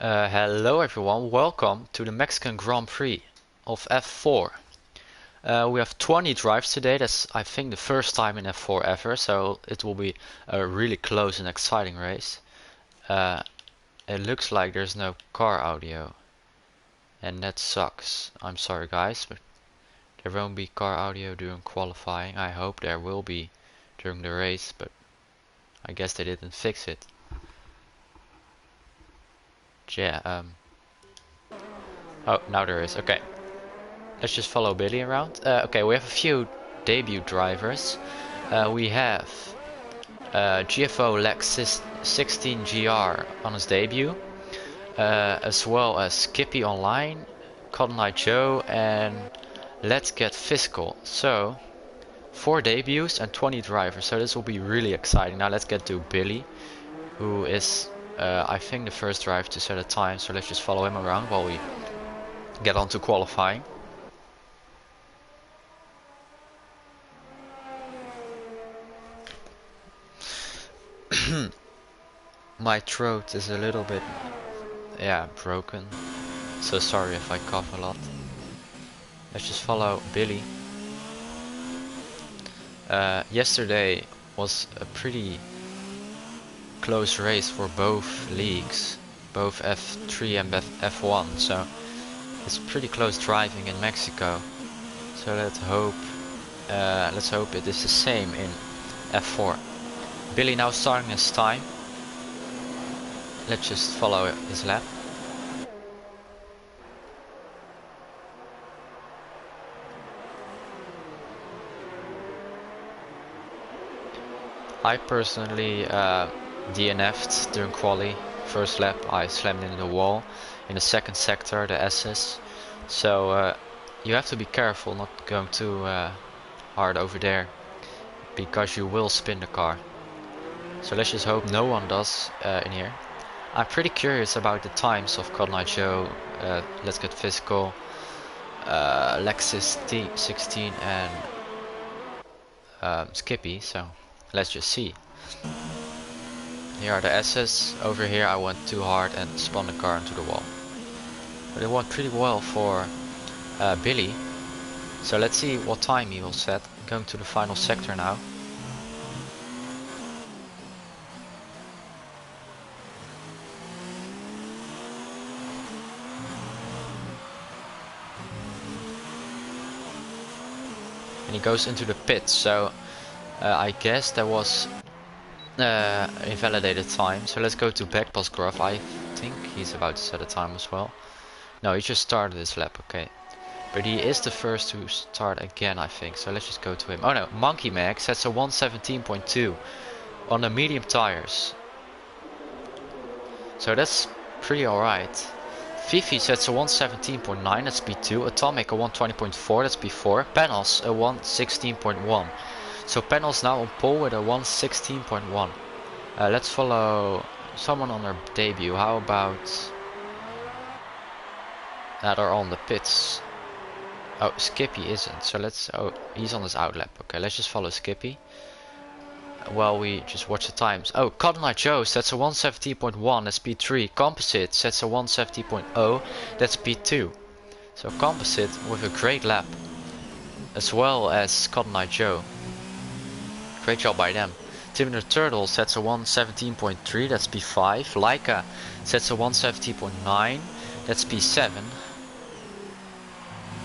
Hello everyone, welcome to the Mexican Grand Prix of F4. We have 20 drives today. That's I think the first time in F4 ever, so it will be a really close and exciting race. It looks like there's no car audio, and that sucks. I'm sorry guys, but there won't be car audio during qualifying. I hope there will be during the race, but I guess they didn't fix it. Yeah, oh, now there is. Okay. Let's just follow Billy around. Okay, we have a few debut drivers. We have GFO Lex 16GR on his debut, as well as Skippy Online, Cotton Eye Joe, and Let's Get Physical. So, 4 debuts and 20 drivers, so this will be really exciting. Now let's get to Billy, who is, I think, the first driver to set a time, so let's just follow him around while we get on to qualifying. My throat is a little bit, broken. So sorry if I cough a lot. Let's just follow Billy. Yesterday was a pretty close race for both leagues, both F3 and F1. So it's pretty close driving in Mexico. So let's hope it is the same in F4. Billy now starting his time. Let's just follow his lap. I personally DNF'd during quali. First lap I slammed into the wall. In the second sector, the S's. So you have to be careful not going too hard over there, because you will spin the car. So let's just hope no one does in here. I'm pretty curious about the times of Cotton Eye Joe, Let's Get Physical, Lexus T16 and Skippy, so let's just see. Here are the S's. Over here I went too hard and spun the car into the wall. But it went pretty well for Billy. So let's see what time he will set. Going to the final sector now. And he goes into the pits, so I guess that was invalidated time. So let's go to Backpass Graph. I think he's about to set a time as well. No, he just started his lap, okay. But he is the first to start again, I think. So let's just go to him. Oh no, Monkey Mag sets a 117.2 on the medium tires. So that's pretty alright. Fifi sets a 117.9, that's P2. Atomic a 120.4, that's P4. Panos a 116.1. So Panos now on pole with a 116.1. Let's follow someone on their debut. How about that are on the pits? Oh, Skippy isn't. So let's. Oh, he's on his outlap. Okay, let's just follow Skippy. While we just watch the times. Oh, Cotton Eye Joe sets a 117.1, that's P3. Composite sets a 170.0, that's P2. So Composite with a great lap, as well as Cotton Eye Joe. Great job by them. Tim the Turtle sets a 117.3, that's P5. Laika sets a 170.9, that's P7.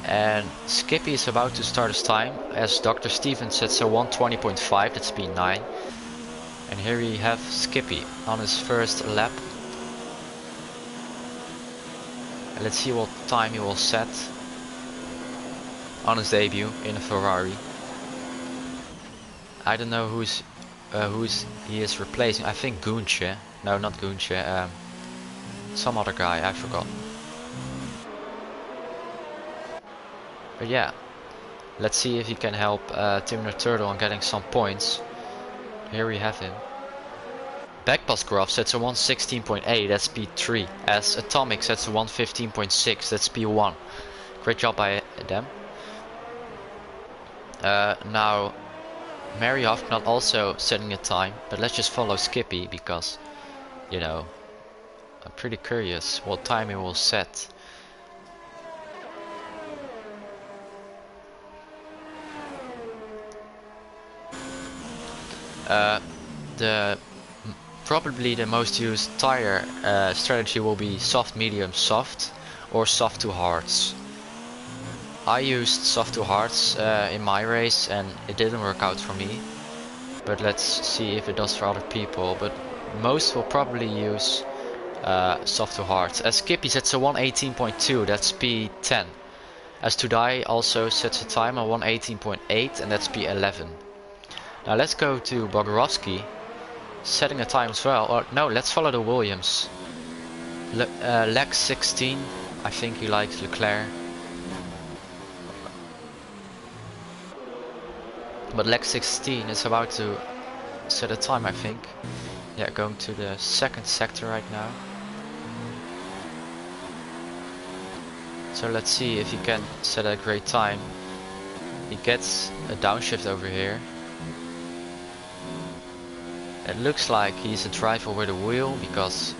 And Skippy is about to start his time, as Dr. Steven sets a 120.5, that's P9. And here we have Skippy on his first lap. And let's see what time he will set on his debut in a Ferrari. I don't know who's he is replacing. I think Gunche. No, not Gunche. Some other guy, I forgot. But yeah, let's see if he can help Tim the Turtle on getting some points. Here we have him. Backpass Graph sets a 116.8, that's P3. As Atomic sets a 115.6, that's P1. Great job by them. Now Mary Hoffman also setting a time, but let's just follow Skippy because, you know, I'm pretty curious what time he will set. Probably the most used tire strategy will be soft, medium, soft, or soft to hards. I used soft to hards in my race and it didn't work out for me. But let's see if it does for other people. But most will probably use soft to hards. As Skippy sets a 118.2, that's P10. As Tudai also sets a time on 118.8 and that's P11. Now let's go to Bogorovsky, setting a time as well. Or no, let's follow the Williams. Lex 16, I think he likes Leclerc. But Lex 16 is about to set a time, I think. Yeah, going to the second sector right now. So let's see if he can set a great time. He gets a downshift over here. It looks like he's a driver with a wheel because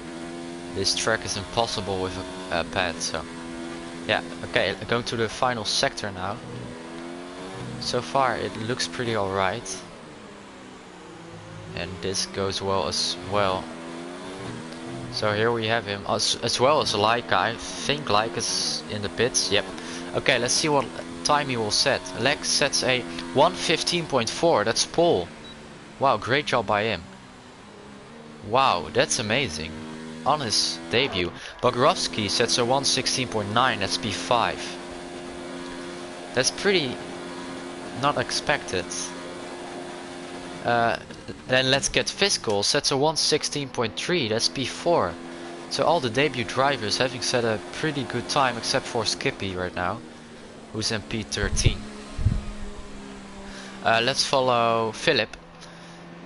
this track is impossible with a pad. So yeah, okay, going to the final sector now. So far it looks pretty alright. And this goes well as well. So here we have him as well as Laika. I think Laika is in the pits. Yep. Okay, let's see what time he will set. Lex sets a 1:15.4. That's pole. Wow, great job by him. Wow, that's amazing. On his debut. Bogorovsky sets a 1:16.9. That's P5. That's pretty not expected. Then let's get Fiscal, sets a 1:16.3, that's P4. So all the debut drivers having set a pretty good time except for Skippy right now, who's in P13. Let's follow Philip.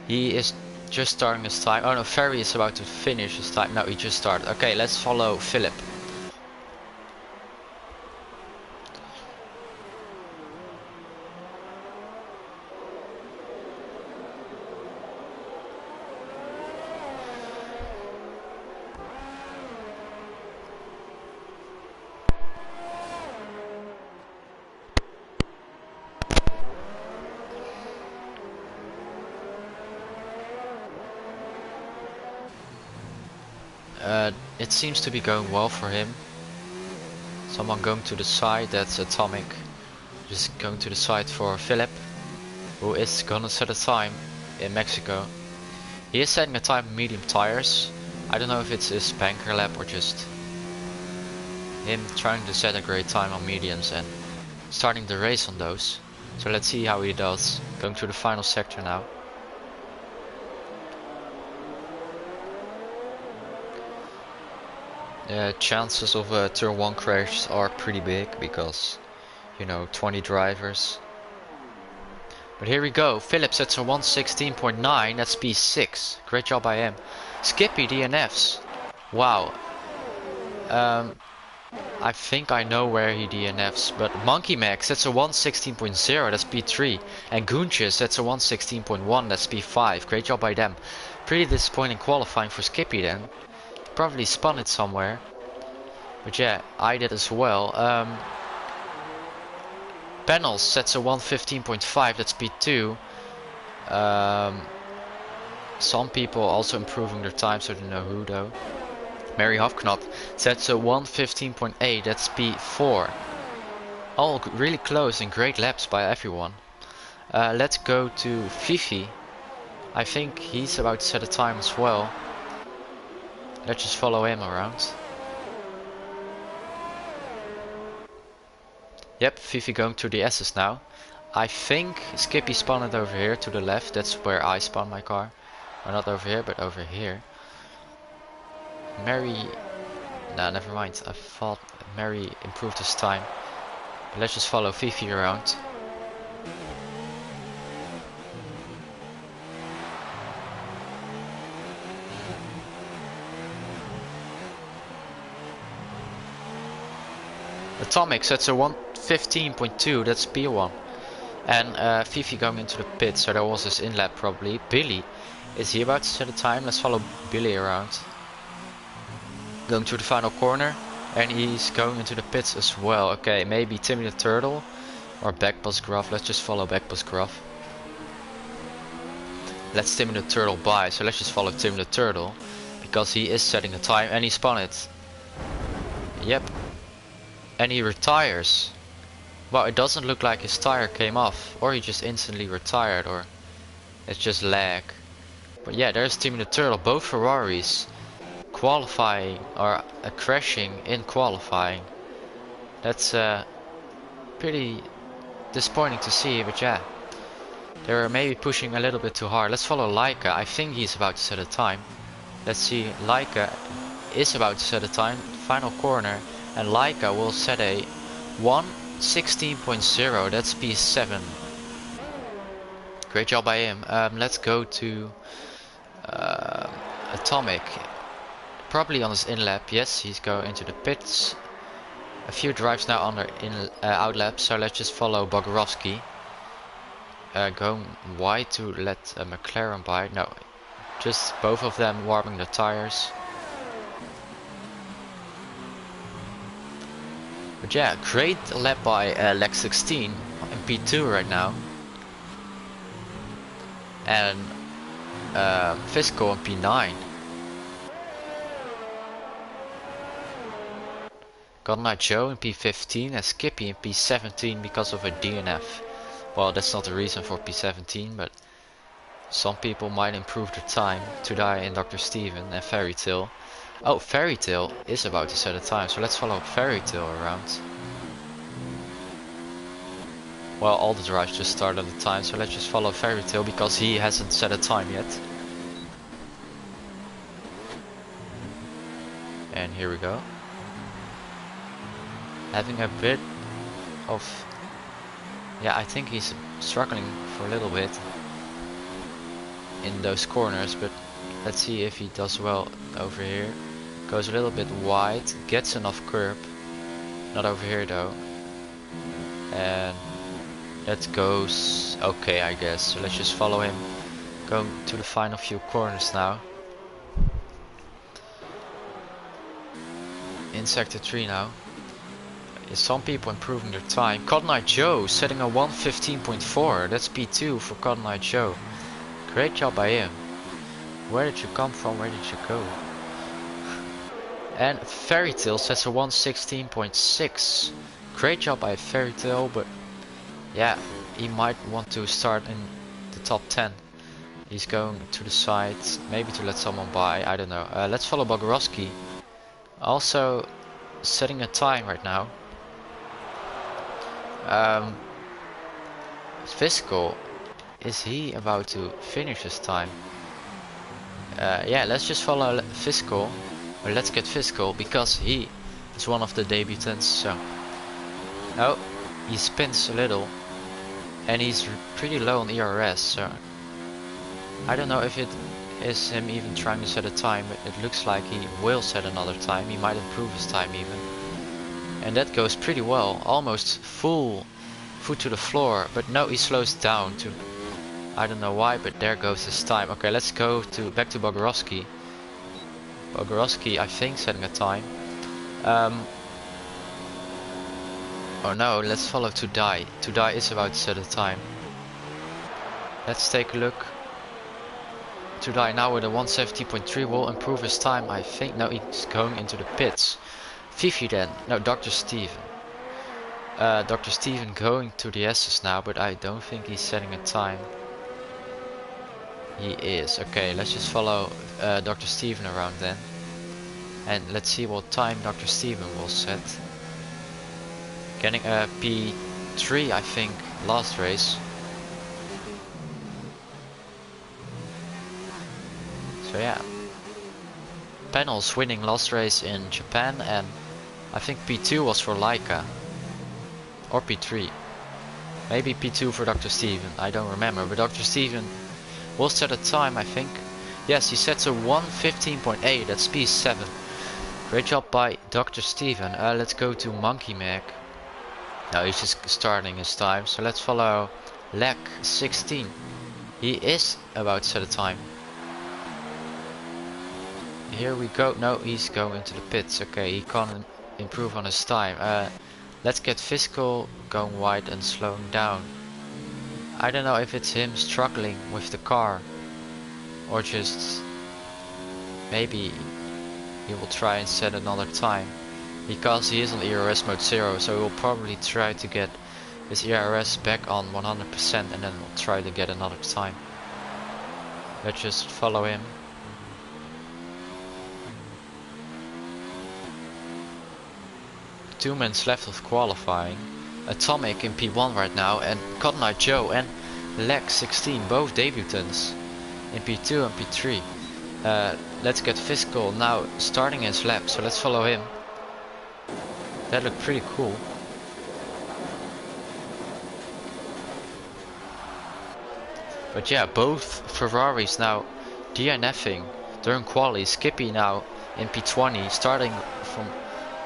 He is just starting his time. Oh no, Ferry is about to finish his time. No, he just started. Okay, let's follow Philip. It seems to be going well for him. Someone going to the side, that's Atomic. Just going to the side for Philip, who is gonna set a time in Mexico. He is setting a time in medium tires. I don't know if it's his banker lap or just him trying to set a great time on mediums and starting the race on those. So let's see how he does. Going to the final sector now. Chances of a turn 1 crash are pretty big because, you know, 20 drivers. But here we go. Philip sets a 1:16.9. That's P6. Great job by him. Skippy DNFs. Wow. I think I know where he DNFs, but Monkey Mac sets a 1:16.0. That's P3. And Gunches sets a 1:16.1. That's P5. Great job by them. Pretty disappointing qualifying for Skippy then. Probably spun it somewhere, but yeah, I did as well. Panels sets a 1:15.5, that's P2. Some people also improving their times, I don't know who though. Mary Hofknop sets a 1:15.8, that's P4. All really close and great laps by everyone. Let's go to Fifi. I think he's about to set a time as well. Let's just follow him around. Yep, Fifi going to the S's now. I think Skippy spun it over here to the left. That's where I spun my car. Or not over here, but over here. Mary... Nah, never mind. I thought Mary improved his time. But let's just follow Fifi around. Atomic sets a 1:15.2, that's P1. And Fifi going into the pit, so that was his in-lap probably. Billy, is he about to set a time? Let's follow Billy around. Going to the final corner. And he's going into the pits as well. Okay, maybe Timmy the Turtle or Backpass Gruff. Let's just follow Backpass Gruff. Let's Timmy the Turtle by. So let's just follow Timmy the Turtle. Because he is setting a time and he spun it. Yep. And he retires. Well, it doesn't look like his tire came off. Or he just instantly retired. Or it's just lag. But yeah, there's Timmy the Turtle. Both Ferraris. Qualifying or crashing in qualifying. That's pretty disappointing to see, but yeah, they're maybe pushing a little bit too hard. Let's follow Laika. I think he's about to set a time. Let's see, Laika is about to set a time, final corner, and Laika will set a 1:16.0. that's P7. Great job by him. Let's go to Atomic. Probably on his in lap. Yes, he's going into the pits. A few drives now on their out lap, so let's just follow Bogorovsky. Going wide to let McLaren by. No, just both of them warming the tires. But yeah, great lap by Lex 16 in P2 right now. And Fiscal in P9. Godnight Joe in P15 and Skippy in P17 because of a DNF. Well, that's not the reason for P17, but some people might improve their time. To die in Dr. Steven and Fairy Tale. Oh, Fairy Tale is about to set a time, so let's follow Fairy Tale around. Well, all the drives just started at the time, so let's just follow Fairy Tale because he hasn't set a time yet. And here we go. Having a bit of, yeah, I think he's struggling for a little bit in those corners, but let's see if he does well over here. Goes a little bit wide, gets enough curb, not over here though, and that goes okay, I guess. So let's just follow him. Going to the final few corners now. In sector 3 now. Some people improving their time. Cotton Eye Joe setting a 1:15.4. That's P2 for Cotton Eye Joe. Great job by him. Where did you come from? Where did you go? And Fairy Tale sets a 1:16.6. Great job by Fairy Tale, but yeah, he might want to start in the top 10. He's going to the side, maybe to let someone by. I don't know. Let's follow Bogorovsky. Also setting a time right now. Fiscal, is he about to finish his time? Yeah, let's just follow Fiscal, or let's get Fiscal because he is one of the debutants. So, oh, he spins a little, and he's pretty low on ERS. So, I don't know if it is him even trying to set a time, but it looks like he will set another time. He might improve his time even. And that goes pretty well, almost full foot to the floor, but no, he slows down to, I don't know why, but there goes his time. Okay, let's go to back to Bogorovsky. Bogorovsky, I think, setting a time. Oh no, let's follow Tudai. Tudai is about to set a time. Let's take a look. Tudai now with a 1:17.3 will improve his time, I think. No, he's going into the pits. Fifi then, no, Dr. Steven. Dr. Steven going to the S's now, but I don't think he's setting a time. He is. Okay, let's just follow Dr. Steven around then. And let's see what time Dr. Steven will set. Getting a P3, I think, last race. So yeah. Panels winning last race in Japan, and I think P2 was for Laika. Or P3. Maybe P2 for Dr. Steven, I don't remember, but Dr. Steven will set a time, I think. Yes, he sets a 1:15.8, that's P7. Great job by Dr. Steven. Let's go to Monkey Mac. No, he's just starting his time, so let's follow Lek 16. He is about to set a time. here we go. No, he's going to the pits. Okay, he can't improve on his time. Let's get Fiscal going wide and slowing down. I don't know if it's him struggling with the car or just maybe he will try and set another time, because he is on ERS mode 0, so he will probably try to get his ERS back on 100% and then we'll try to get another time. Let's just follow him. Two minutes left of qualifying. Atomic in P1 right now, and Cotton Eye Joe and Lex 16, both debutants, in P2 and P3. Let's get Fiscal now starting his lap, so let's follow him. That looked pretty cool. But yeah, both Ferraris now DNFing during quali. Skippy now in P20, starting from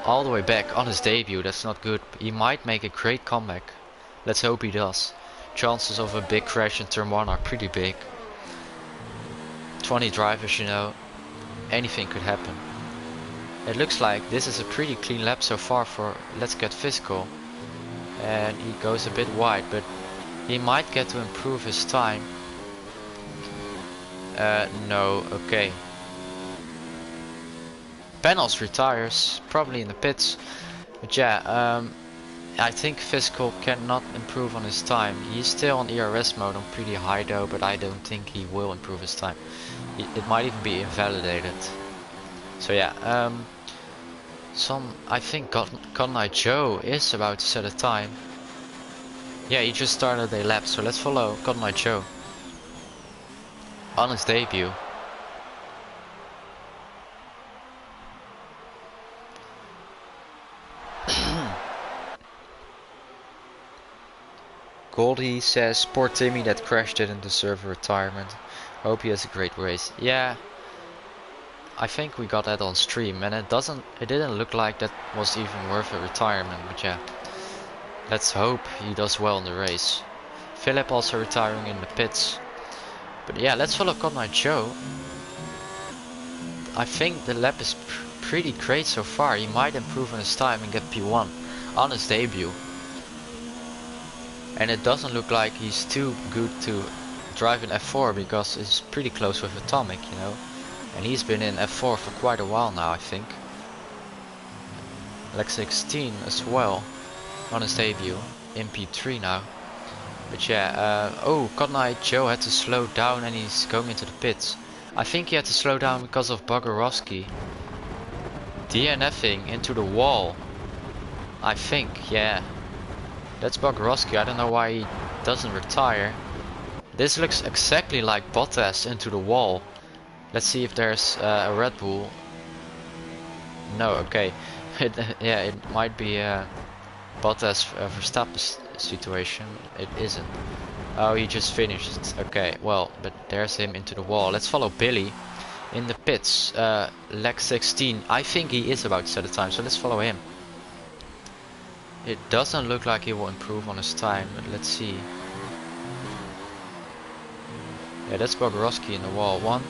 all the way back on his debut. That's not good. He might make a great comeback. Let's hope he does. Chances of a big crash in turn 1 are pretty big. 20 drivers, you know, anything could happen. It looks like this is a pretty clean lap so far for Let's Get Fiscal. And he goes a bit wide, but he might get to improve his time. No, okay. Panels retires, probably in the pits. But yeah, I think Fiscal cannot improve on his time. He's still on ERS mode on pretty high though, but I don't think he will improve his time. It might even be invalidated. So yeah, I think Cotton Eye Joe is about to set a time. Yeah, he just started a lap, so let's follow Cotton Eye Joe on his debut. Goldie says, poor Timmy that crashed didn't deserve a retirement. Hope he has a great race. Yeah, I think we got that on stream, and it didn't look like that was even worth a retirement, but yeah. Let's hope he does well in the race. Philip also retiring in the pits. But yeah, let's follow Cotton Eye Joe. I think the lap is pretty great so far. He might improve on his time and get P1 on his debut. And it doesn't look like he's too good to drive in F4, because it's pretty close with Atomic, you know. And he's been in F4 for quite a while now, I think. Lex 16 as well on his debut in P3 now. But yeah, oh, Cotton Eye Joe had to slow down and he's going into the pits. I think he had to slow down because of Bogorowski DNFing into the wall. I think, yeah. That's Bogorowski. I don't know why he doesn't retire. This looks exactly like Bottas into the wall. Let's see if there's a Red Bull. No, okay. Yeah, it might be a Bottas Verstappen situation. It isn't. Oh, he just finished. Okay, well, but there's him into the wall. Let's follow Billy in the pits. Lex 16. I think he is about to set a time, so let's follow him. It doesn't look like he will improve on his time, but let's see. Yeah, that's Bogorowski in the wall. One.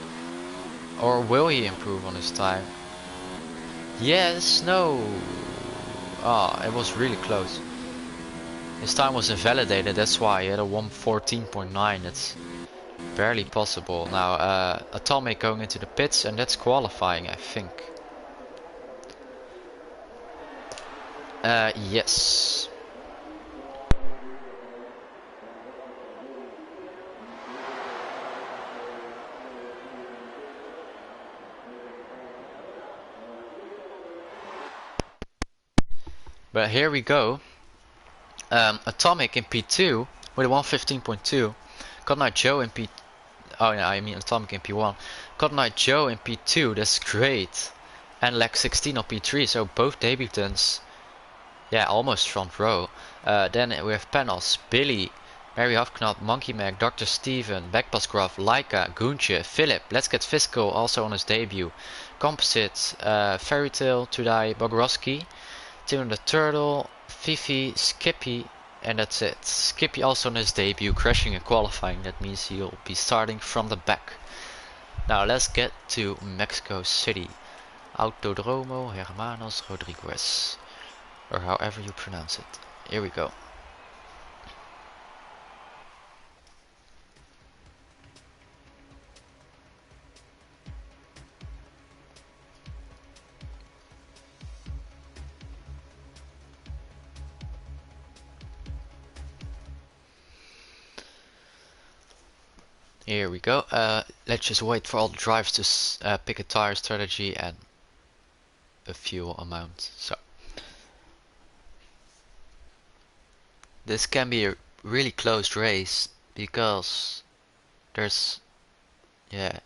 Or will he improve on his time? Yes, no. Ah, it was really close. His time was invalidated, that's why he had a 1:14.9. That's barely possible. Now, Atomic going into the pits, and that's qualifying, I think. Yes. But here we go. Atomic in P2 with a 1:15.2. Cotton Eye Joe in P. Oh yeah, I mean Atomic in P1. Cotton Eye Joe in P2. That's great. And Lex 16 on P3. So both debutants. Yeah, almost front row. Then we have panels. Billy, Mary Hofknop, Monkey Mac, Dr. Steven, Backpass Graf, Laika, Guntje, Philip, Let's Get Fiscal also on his debut. Composite, Fairy Tale, Tudai, Bogorowski, Tim the Turtle, Fifi, Skippy, and that's it. Skippy also on his debut, crashing in qualifying. That means he'll be starting from the back. Now let's get to Mexico City. Autodromo Hermanos Rodriguez, or however you pronounce it. Here we go. Here we go. Let's just wait for all the drivers to pick a tire strategy and a fuel amount. So this can be a really close race because there's a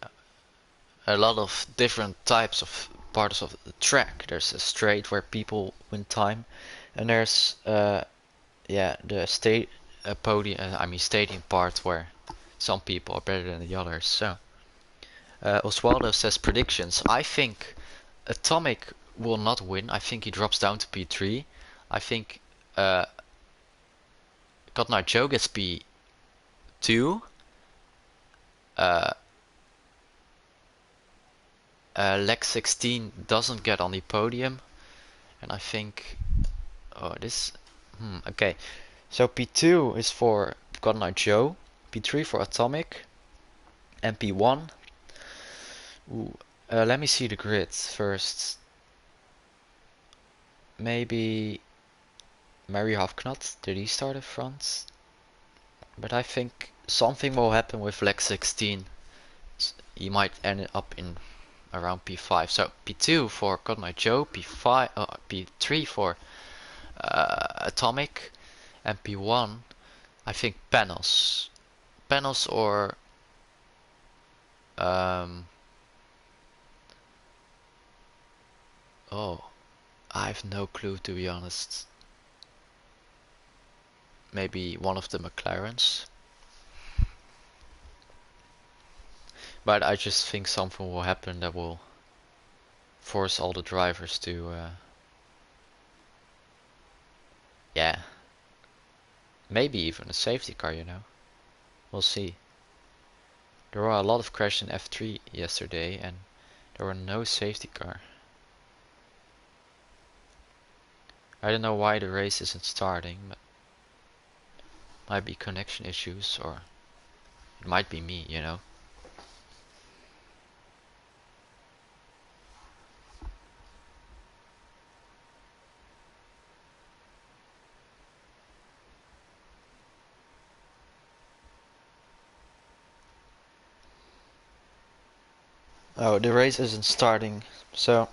lot of different types of parts of the track. There's a straight where people win time, and there's the stadium part where some people are better than the others. So Oswaldo says predictions. I think Atomic will not win. I think he drops down to P3. I think Cotton Joe gets P2. Lex 16 doesn't get on the podium, and I think okay, so P2 is for Cotton Joe, P3 for Atomic, and P1. Let me see the grid first. Maybe Mary Hafknot, did he start at front? But I think something will happen with Lex 16. He might end up in around P5. So P2 for Cotton Joe, P3 for Atomic, and P1 I think Panels or oh, I have no clue, to be honest. Maybe one of the McLarens. But I just think something will happen that will force all the drivers to maybe even a safety car, you know. We'll see. There were a lot of crashes in F3 yesterday and there were no safety car. I don't know why the race isn't starting, but might be connection issues, or it might be me, you know. Oh, the race isn't starting, so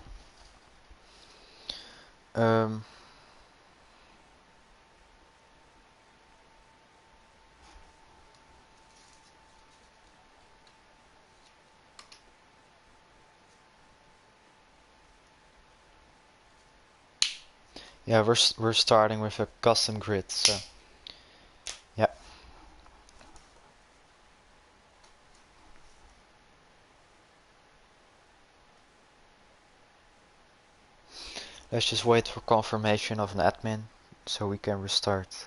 yeah, we're starting with a custom grid, so yeah. Let's just wait for confirmation of an admin so we can restart.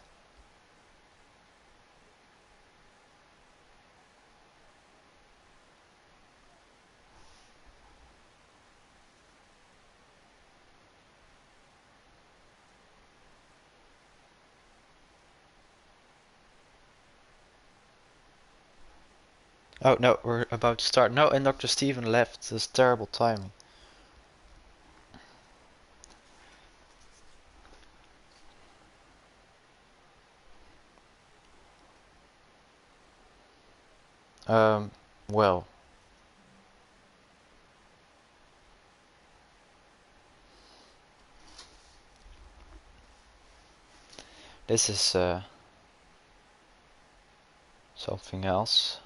Oh no, we're about to start. No, and Dr. Steven left. This is terrible timing. Well. This is something else.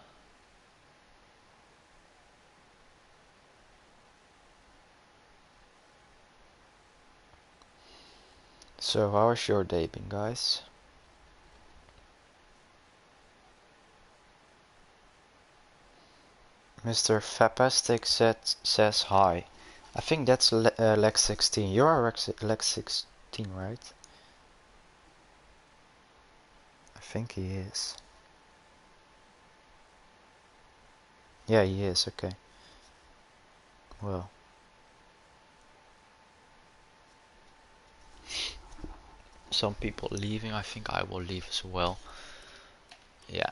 So how has your day been, guys? Mr. Fapastic says hi. I think that's Lex 16. You're Lex 16, right? I think he is. Yeah, he is, okay. Well, some people leaving. I think I will leave as well. Yeah.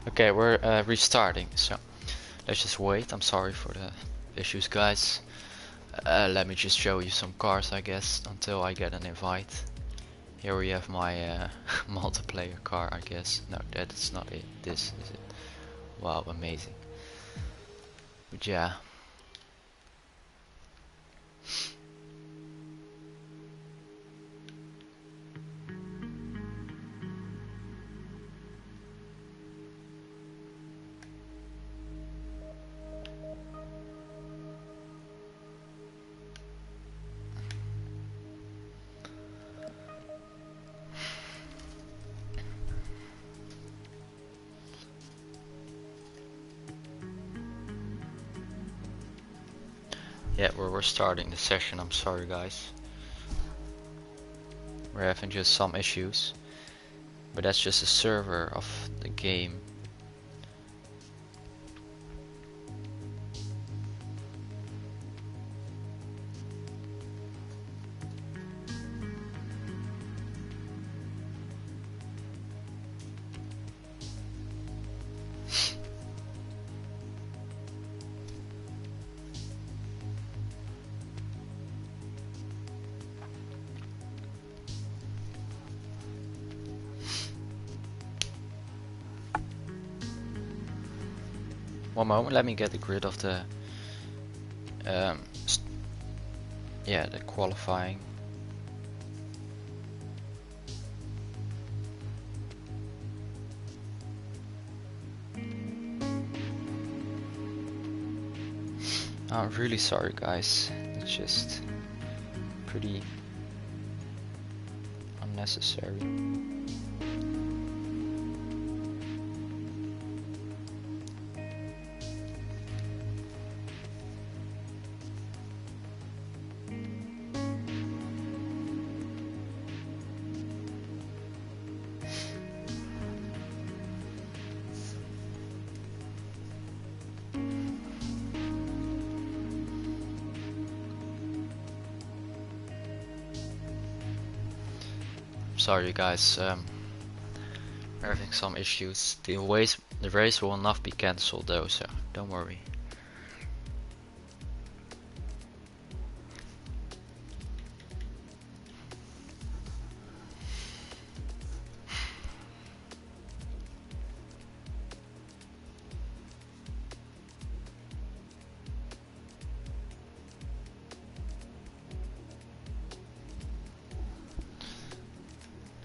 Okay, we're restarting, so let's just wait. I'm sorry for the issues, guys. Let me just show you some cars, I guess, until I get an invite. Here we have my multiplayer car, I guess. No, that's not it. This is it. Wow, amazing. But yeah. Yeah, we're starting the session. I'm sorry, guys. We're having just some issues. But that's just the server of the game. One moment, let me get rid of the um, yeah, the qualifying. I'm really sorry, guys. It's just pretty unnecessary. Sorry, guys. We're having some issues. The race will not be cancelled though, so don't worry.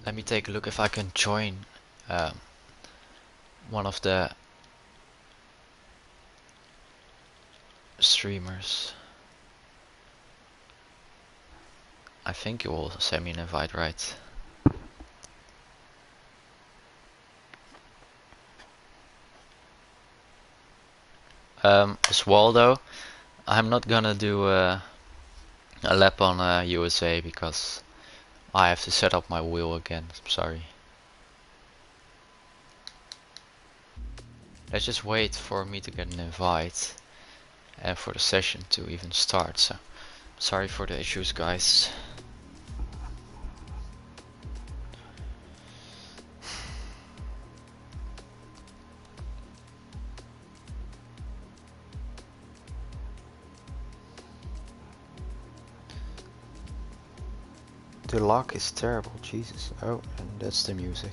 Let me take a look if I can join one of the streamers. I think you will send me an invite, right? Oswaldo, I'm not gonna do a lap on USA because I have to set up my wheel again. I'm sorry. Let's just wait for me to get an invite and for the session to even start. So, sorry for the issues, guys. The lock is terrible, Jesus. Oh, and that's the music.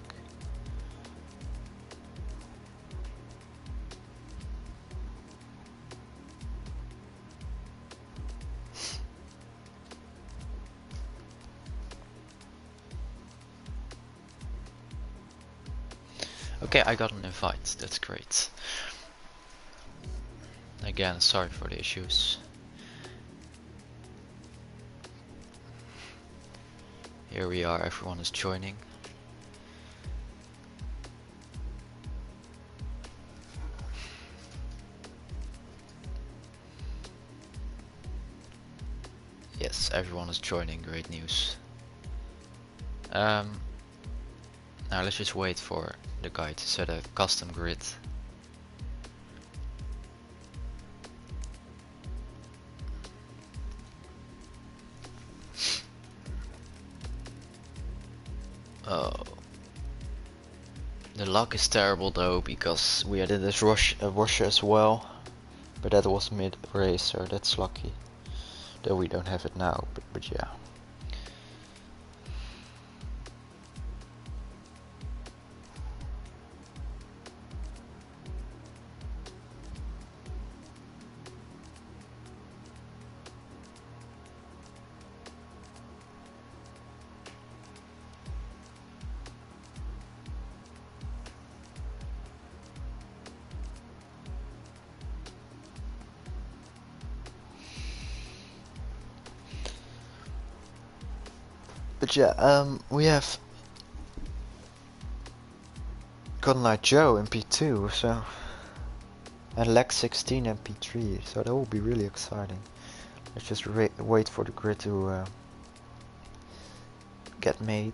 Okay, I got an invite. That's great. Again, sorry for the issues. Here we are, everyone is joining. Yes, everyone is joining, great news. Now let's just wait for the guy to set a custom grid. Oh. The luck is terrible though, because we had this rush as well. But that was mid-race, so that's lucky. Though we don't have it now, but yeah. But yeah, we have Godlike Joe in P2, so and Lex 16 in P3, so that will be really exciting. Let's just wait for the grid to get made.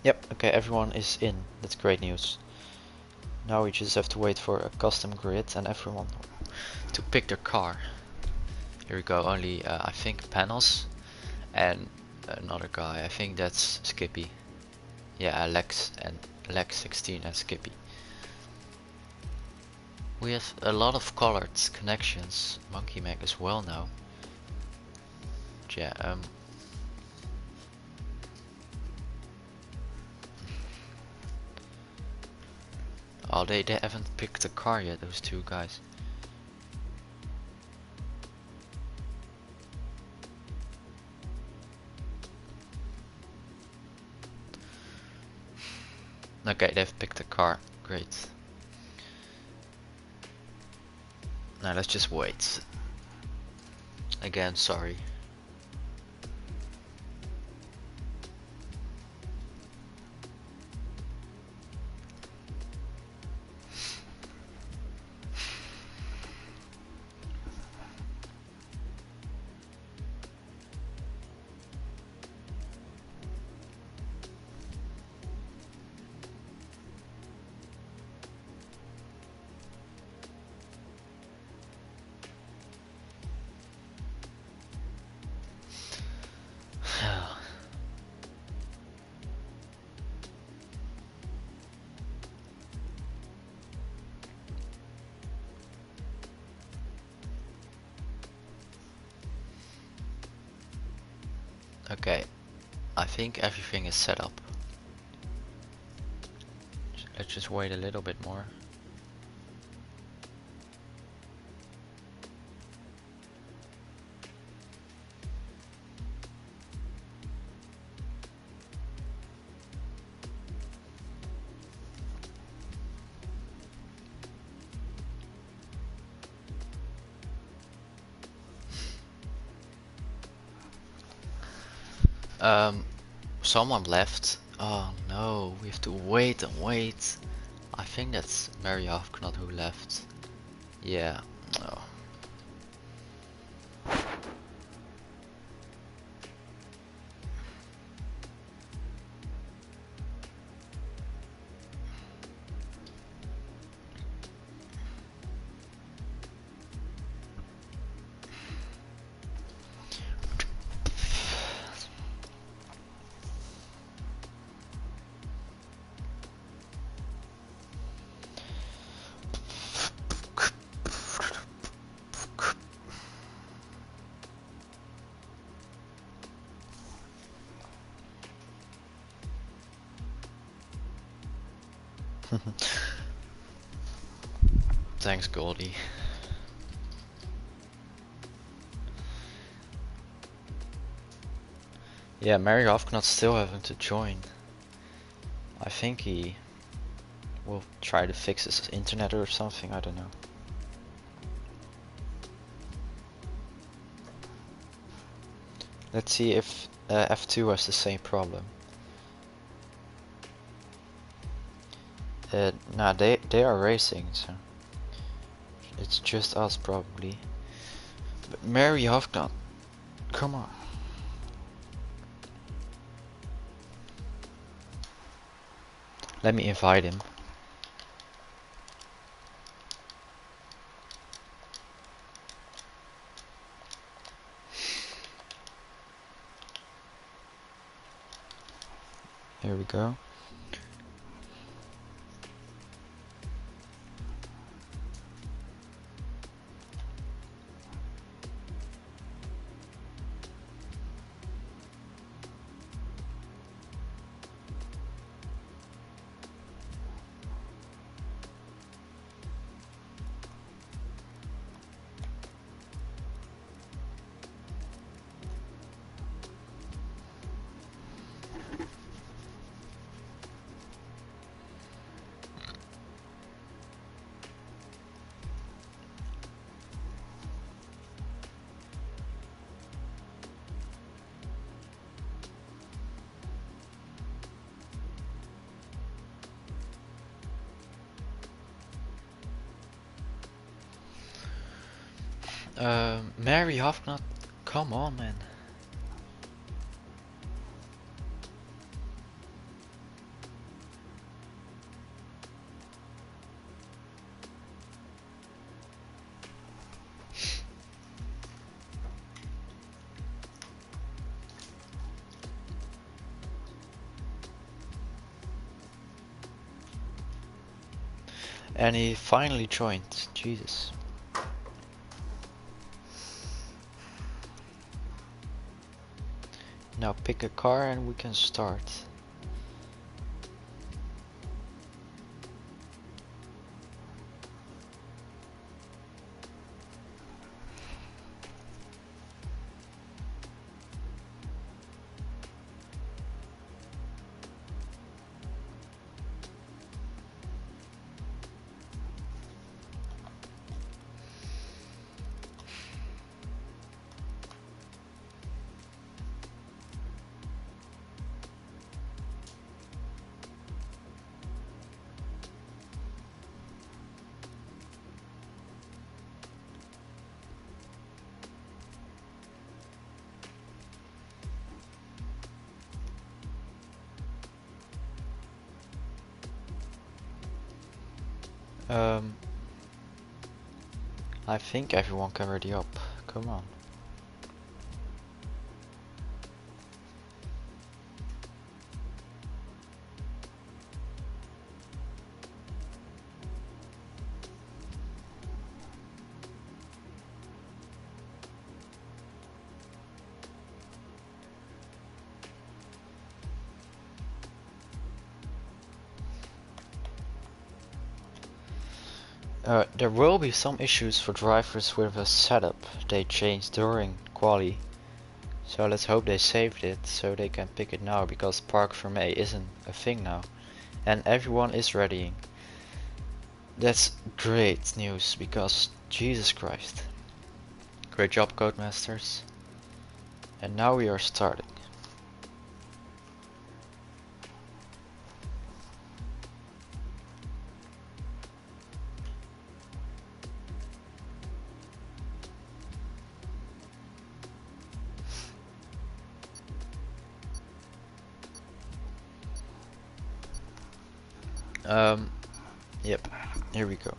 Yep, okay, everyone is in. That's great news. Now we just have to wait for a custom grid and everyone to pick their car. Here we go, only I think panels and another guy. I think that's Skippy. Yeah, Lex 16 and Skippy. We have a lot of colored connections. Monkey Mac as well now. But yeah, oh, they haven't picked a car yet, those two guys. Okay, they've picked a car. Great. Now let's just wait. Again, sorry. Okay, I think everything is set up. Let's just wait a little bit more. Someone left. Oh no, we have to wait and wait. I think that's Mary Hofknot who left. Yeah. Oh. Thanks, Goldie. Yeah, Mary Hofknot still having to join. I think he will try to fix his internet or something, I don't know. Let's see if F2 has the same problem. Nah, they are racing, so it's just us probably. But Mary Hofknot, come on. Let me invite him. Here we go. Mary Hofknot, come on, man. And he finally joined. Jesus. Now pick a car and we can start. I think everyone can ready up. Come on. There will be some issues for drivers with a setup they changed during quali. So let's hope they saved it so they can pick it now, because Park for May isn't a thing now. And everyone is readying. That's great news, because Jesus Christ. Great job, Codemasters. And now we are starting. Yep, here we go.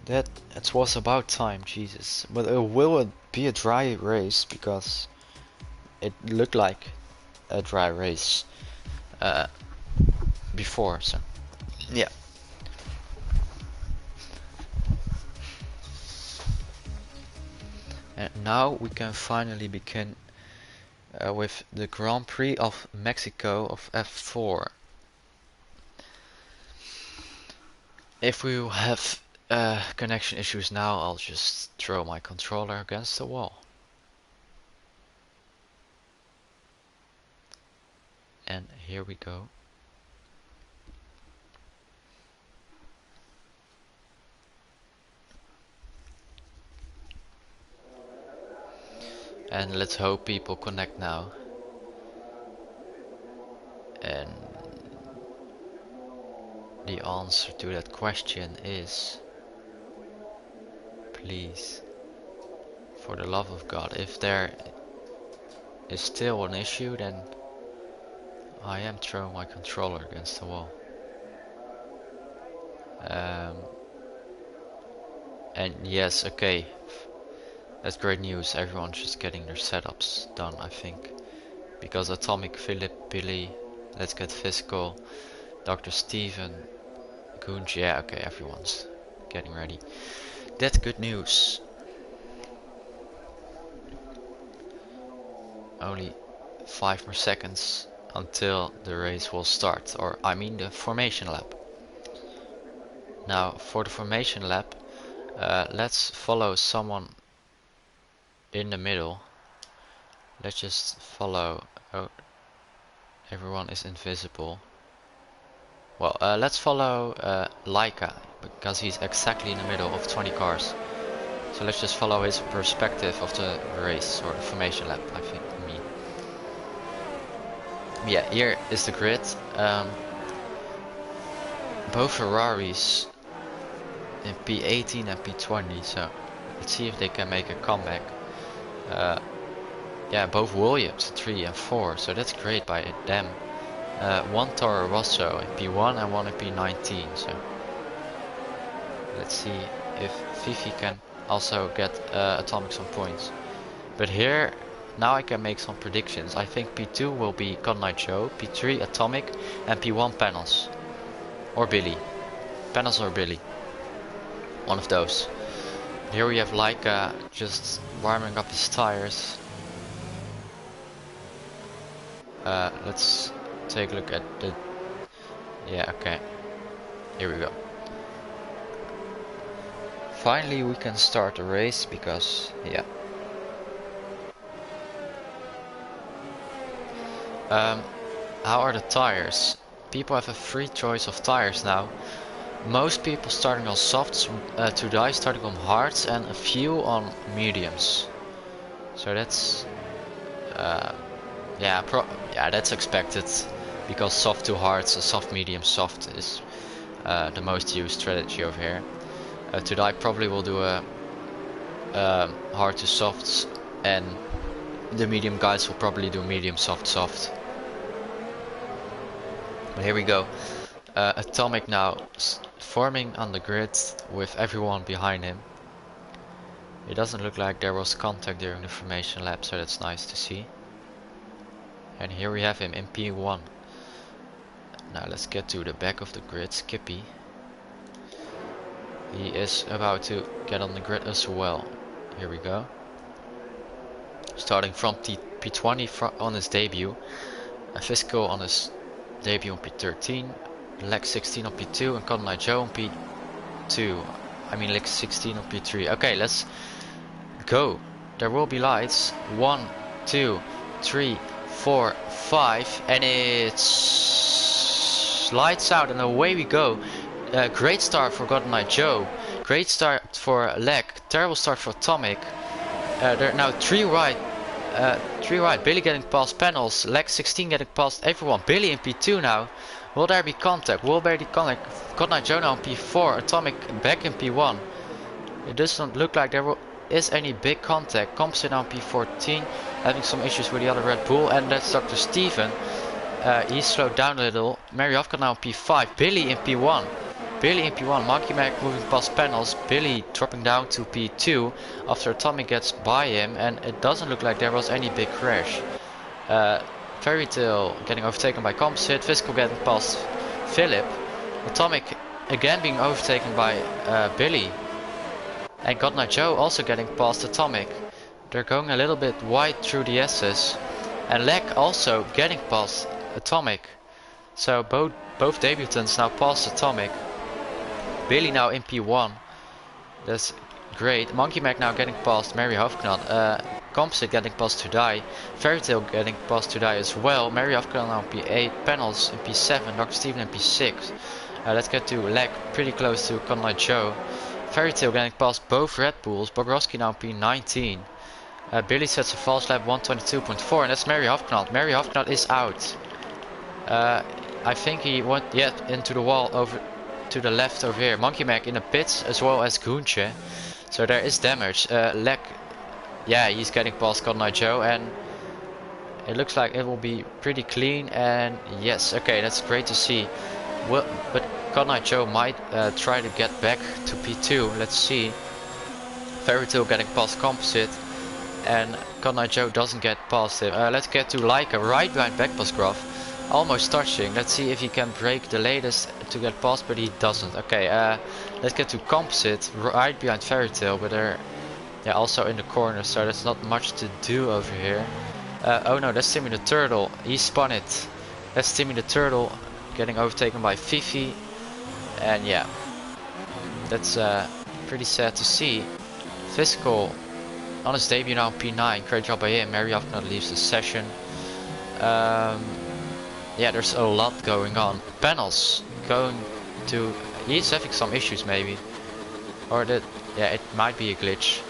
That it was about time, Jesus. But will it be a dry race? Because it looked like a dry race before, so yeah. And now we can finally begin with the Grand Prix of Mexico of F4. If we have connection issues now, I'll just throw my controller against the wall. And here we go. And let's hope people connect now. And the answer to that question is, please, for the love of God, if there is still an issue, then I am throwing my controller against the wall. And yes, okay, that's great news. Everyone's just getting their setups done, I think. Because Atomic, Philip, Billy, Let's Get Physical, Dr. Steven, Goonj, yeah, okay, everyone's getting ready. That's good news. Only 5 more seconds until the race will start, or I mean the formation lap. Now for the formation lap, let's follow someone in the middle. Let's just follow. Oh, everyone is invisible. Well, let's follow Laika, because he's exactly in the middle of 20 cars. So let's just follow his perspective of the race, or the formation lap, I think. Yeah, here is the grid. Both Ferraris in P18 and P20, so let's see if they can make a comeback. Yeah, both Williams 3 and 4, so that's great by them. One Toro Rosso in P1 and one in P19, so let's see if Fifi can also get Atomic some points. But here, now I can make some predictions. I think P2 will be Cotton Eye Joe, P3 Atomic, and P1 Panels. Or Billy. Panels or Billy. One of those. Here we have Laika just warming up his tires. Let's take a look at the... Yeah, okay. Here we go. Finally we can start the race because, yeah. How are the tires? People have a free choice of tires now. Most people starting on softs, Tudai starting on hards, and a few on mediums. So that's yeah, that's expected, because soft to hards, soft medium soft is the most used strategy over here. Tudai probably will do a hard to softs, and the medium guys will probably do medium soft soft. But here we go. Atomic now forming on the grid with everyone behind him. It doesn't look like there was contact during the formation lap, so that's nice to see. And here we have him in P1. Now let's get to the back of the grid, Skippy. He is about to get on the grid as well. Here we go. Starting from P20 on his debut. Physical on his debut on P13. Leg 16 on P2 and Cotton Eye Joe on P2. I mean leg 16 on P3. Okay, let's go. There will be lights. 1, 2, 3, 4, 5, and it's lights out, and away we go. Great start for Cotton Eye Joe. Great start for Leg. Terrible start for Atomic. There are now 3 right. 3 right. Billy getting past Panels. Leg 16 getting past everyone. Billy in P2 now. Will there be contact? Will there be contact? Cotton Eye Joe now on P4. Atomic back in P1. It doesn't look like there is any big contact. Composite now on P14. Having some issues with the other Red Bull. And that's Dr. Steven. He slowed down a little. Mary Hofka now on P5. Billy in P1. Billy in P1. Monkey Mac moving past Panels. Billy dropping down to P2 after Atomic gets by him. And it doesn't look like there was any big crash. Fairy Tale getting overtaken by Composite. Physical getting past Philip. Atomic again being overtaken by Billy. And Cotton Eye Joe also getting past Atomic. They're going a little bit wide through the S's. And Leg also getting past Atomic. So both debutants now past Atomic. Billy now in P1. That's great. Monkey Mac now getting past Mary Hofknot. Composite getting past Tudai. Fairytale getting past Tudai as well. Mary Afghan now P8. Panels in P7. Dr. Steven in P6. Let's get to Leg, pretty close to Conlight Joe. Fairytale getting past both Red Bulls. Bogrovsky now P19. Billy sets a false lap 122.4, and that's Mary Hofknot. Mary Hofknot is out. I think he went into the wall over to the left over here. Monkey Mac in the pits as well as Goonche. So there is damage. Leg, yeah, he's getting past Conlight Joe, and it looks like it will be pretty clean. And yes, okay, that's great to see. Well, but Conlight Joe might try to get back to P2. Let's see. Fairytale getting past Composite, and Conlight Joe doesn't get past him. Let's get to Leica right behind Backpass Graph. Almost touching. Let's see if he can break the latest to get past, but he doesn't. Okay, let's get to Composite right behind Fairytale, but they're also in the corner, so there's not much to do over here. Oh no, that's Timmy the Turtle. He spun it. That's Timmy the Turtle getting overtaken by Fifi, and yeah, that's pretty sad to see. Physical on his debut now P9, great job by him. Mary Afghan leaves the session. Yeah, there's a lot going on. Panels going to, he's having some issues maybe, or that, yeah, it might be a glitch,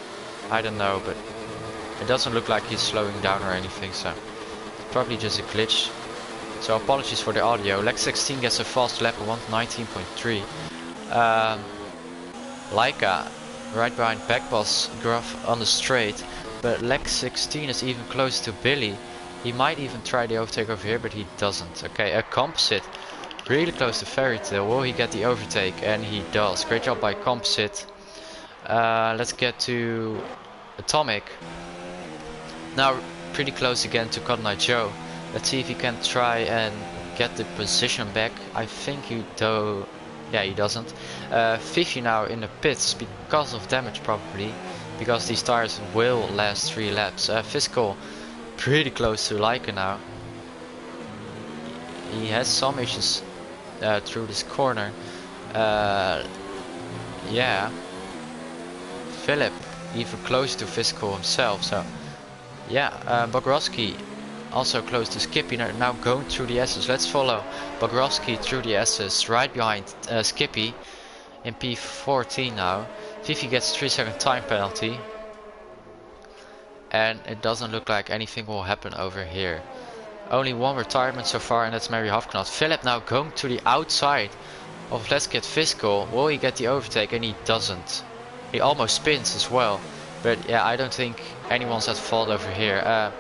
I don't know, but it doesn't look like he's slowing down or anything, so it's probably just a glitch. So apologies for the audio. Lex 16 gets a fast lap of 119.3. Leica right behind Backpass Graph on the straight, but Lex 16 is even close to Billy. He might even try the overtake over here, but he doesn't. Okay, a Composite really close to Fairytale. Will he get the overtake? And he does. Great job by Composite. Let's get to Atomic. Now pretty close again to Conlight Joe. Let's see if he can try and get the position back. I think he do. Yeah, he doesn't. Fifi now in the pits because of damage probably, because these tires will last 3 laps. Fiscal pretty close to Leica now. He has some issues through this corner. Yeah. Philip even close to Fiscal himself. So yeah, Bogrovsky also close to Skippy, now going through the S's. Let's follow Bogrovsky through the S's, right behind Skippy in P14 now. Fifi gets 3-second time penalty, and it doesn't look like anything will happen over here. Only one retirement so far, and that's Mary Hofknot. Philip now going to the outside of Let's Get Fiscal. Will he get the overtake? And he doesn't. He almost spins as well, but yeah, I don't think anyone's at fault over here.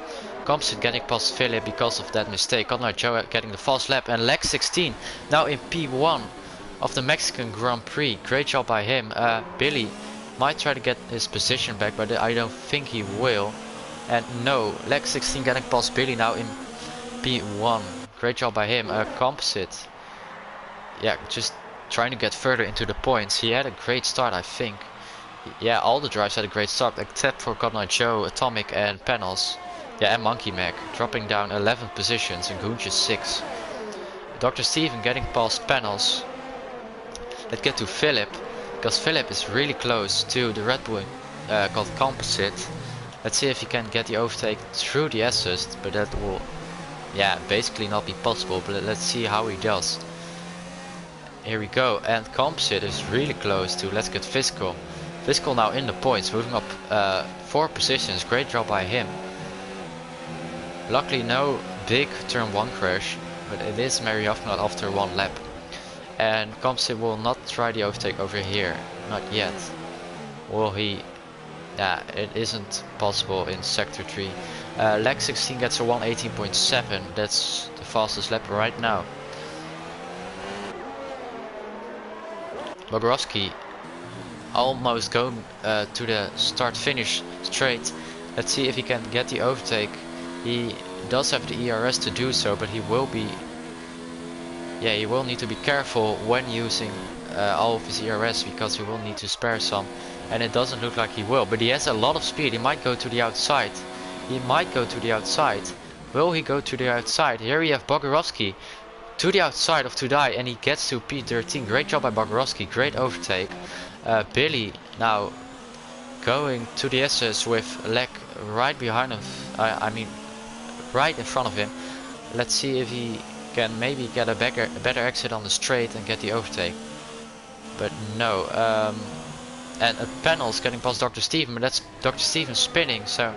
Composite getting past Philip because of that mistake. Conlight Joe getting the fast lap, and Lex 16 now in P1 of the Mexican Grand Prix. Great job by him. Billy might try to get his position back, but I don't think he will. And no, Lex 16 getting past Billy now in P1. Great job by him. Composite, yeah, just trying to get further into the points. He had a great start, I think. Yeah, all the drives had a great start except for Conlight Joe, Atomic and Panels. Yeah, and Monkey Mac dropping down 11 positions and Goonch 6. Dr. Steven getting past Panels. Let's get to Philip, because Philip is really close to the Red Bull called Composite. Let's see if he can get the overtake through the assist, but that will, yeah, basically not be possible. But let's see how he does. Here we go, and Composite is really close to Let's Get Fiscal. Fiscal now in the points, moving up 4 positions. Great job by him. Luckily no big turn 1 crash, but it is Mary Hofknot after 1 lap. And Composite will not try the overtake over here, not yet. Will he? Yeah, it isn't possible in sector 3. Lex 16 gets a 118.7, that's the fastest lap right now. Bogrovsky almost going to the start finish straight. Let's see if he can get the overtake. He does have the ERS to do so, but he will be, yeah, he will need to be careful when using all of his ERS, because he will need to spare some, and it doesn't look like he will. But he has a lot of speed. He might go to the outside. He might go to the outside. Will he go to the outside? Here we have Bogrovsky to the outside of Tudai, and he gets to P13. Great job by Bogrovsky. Great overtake. Billy now going to the SS with Leg right behind him. I mean, right in front of him. Let's see if he can maybe get a better exit on the straight and get the overtake. But no. And a panel's getting past Dr. Steven, but that's Dr. Steven spinning, so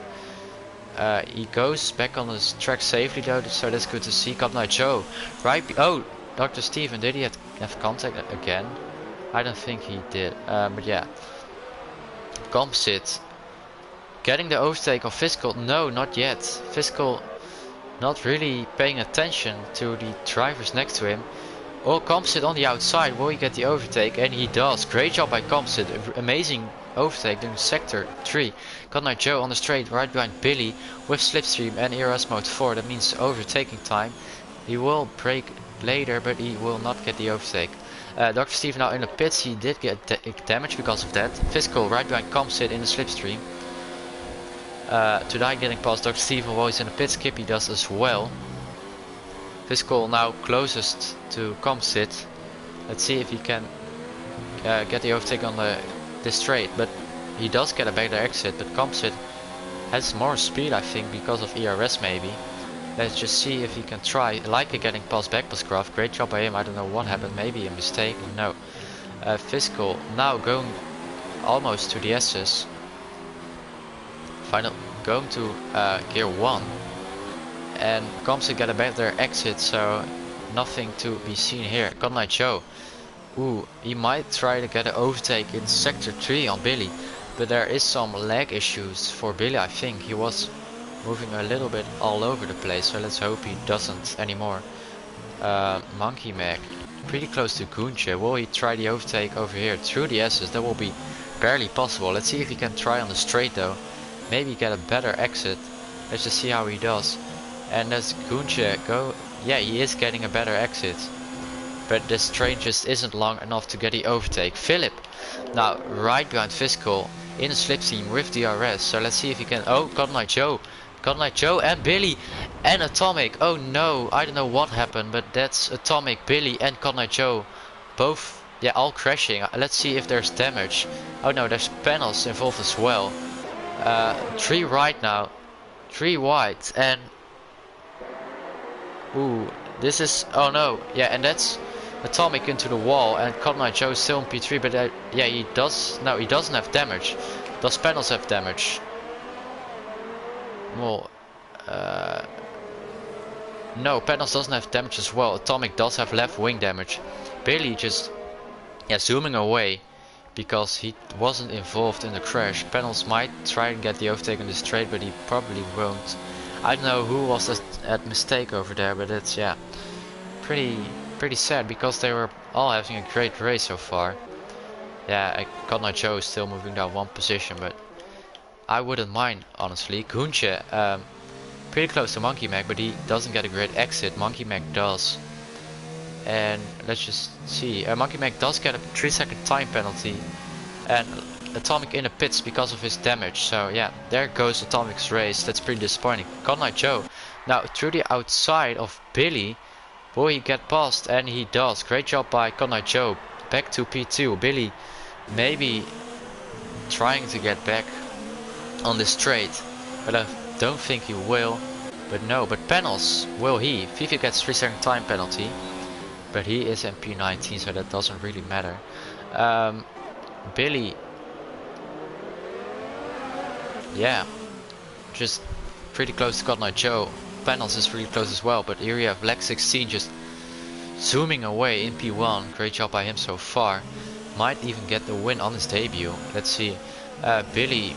he goes back on his track safely though, so that's good to see. Cup Night Joe, right? Oh, Dr. Steven, did he have contact again? I don't think he did, but yeah. Composite getting the overtake of Fiscal. No, not yet. Fiscal not really paying attention to the drivers next to him. Oh, Composite on the outside, will he get the overtake? And he does. Great job by Composite. Amazing overtake in sector 3. Got Night Joe on the straight right behind Billy with slipstream and ERS mode 4. That means overtaking time. He will brake later, but he will not get the overtake. Dr. Steve now in the pits. He did get damage because of that. Fiscal right behind Composite in the slipstream. Tonight getting past Dr. Steven while he's in the pit. Skippy does as well. Fiscal now closest to Composite. Let's see if he can get the overtake on this straight, but he does get a better exit, but Composite has more speed I think because of ERS maybe. Let's just see if he can try. Like getting past Backpasscraft, great job by him. I don't know what happened, maybe a mistake, no. Fiscal now going almost to the S's. Final going to gear 1. And Composite get a better exit, so nothing to be seen here. Got Night Joe. Ooh, he might try to get an overtake in sector 3 on Billy, but there is some lag issues for Billy. I think he was moving a little bit all over the place, so let's hope he doesn't anymore. Monkey Mac pretty close to Gunche. Will he try the overtake over here through the S's? That will be barely possible. Let's see if he can try on the straight though. Maybe get a better exit. Let's just see how he does. And does Gunche go? Yeah, he is getting a better exit. But this train just isn't long enough to get the overtake. Philip now right behind Fiscal in a slipstream with DRS. So let's see if he can. Oh, Got Night Joe. Got Night Joe and Billy and Atomic. Oh no, I don't know what happened, but that's Atomic, Billy and Got Night Joe. Both, yeah, all crashing. Let's see if there's damage. Oh no, there's panels involved as well. 3 right now. 3 wide and ooh, this is, oh no, yeah, and that's Atomic into the wall, and Got Night Joe still in P3, but yeah, he does, no, he doesn't have damage. Does panels have damage? Well, no, panels doesn't have damage as well. Atomic does have left wing damage. Billy just, yeah, zooming away because he wasn't involved in the crash. Panels might try and get the overtake on the straight, but he probably won't. I don't know who was at mistake over there, but it's, yeah, pretty sad because they were all having a great race so far. Yeah, Got Night Joe is still moving down 1 position, but I wouldn't mind honestly. Gunche, pretty close to Monkey Mac, but he doesn't get a great exit. Monkey Mac does. And let's just see. Monkey Mac does get a 3-second time penalty, and Atomic in the pits because of his damage. So yeah, there goes Atomic's race. That's pretty disappointing. Got Night Joe now through the outside of Billy. Will he get past? And he does. Great job by Got Night Joe. Back to P2. Billy maybe trying to get back on the straight, but I don't think he will. But no, but panels, will he? Fifi gets 3-second time penalty, but he is in P19, so that doesn't really matter. Billy, yeah, just pretty close to Got Night Joe. Panels is really close as well, but here you have Lex 16 just zooming away in P1. Great job by him so far. Might even get the win on his debut. Let's see. Billy,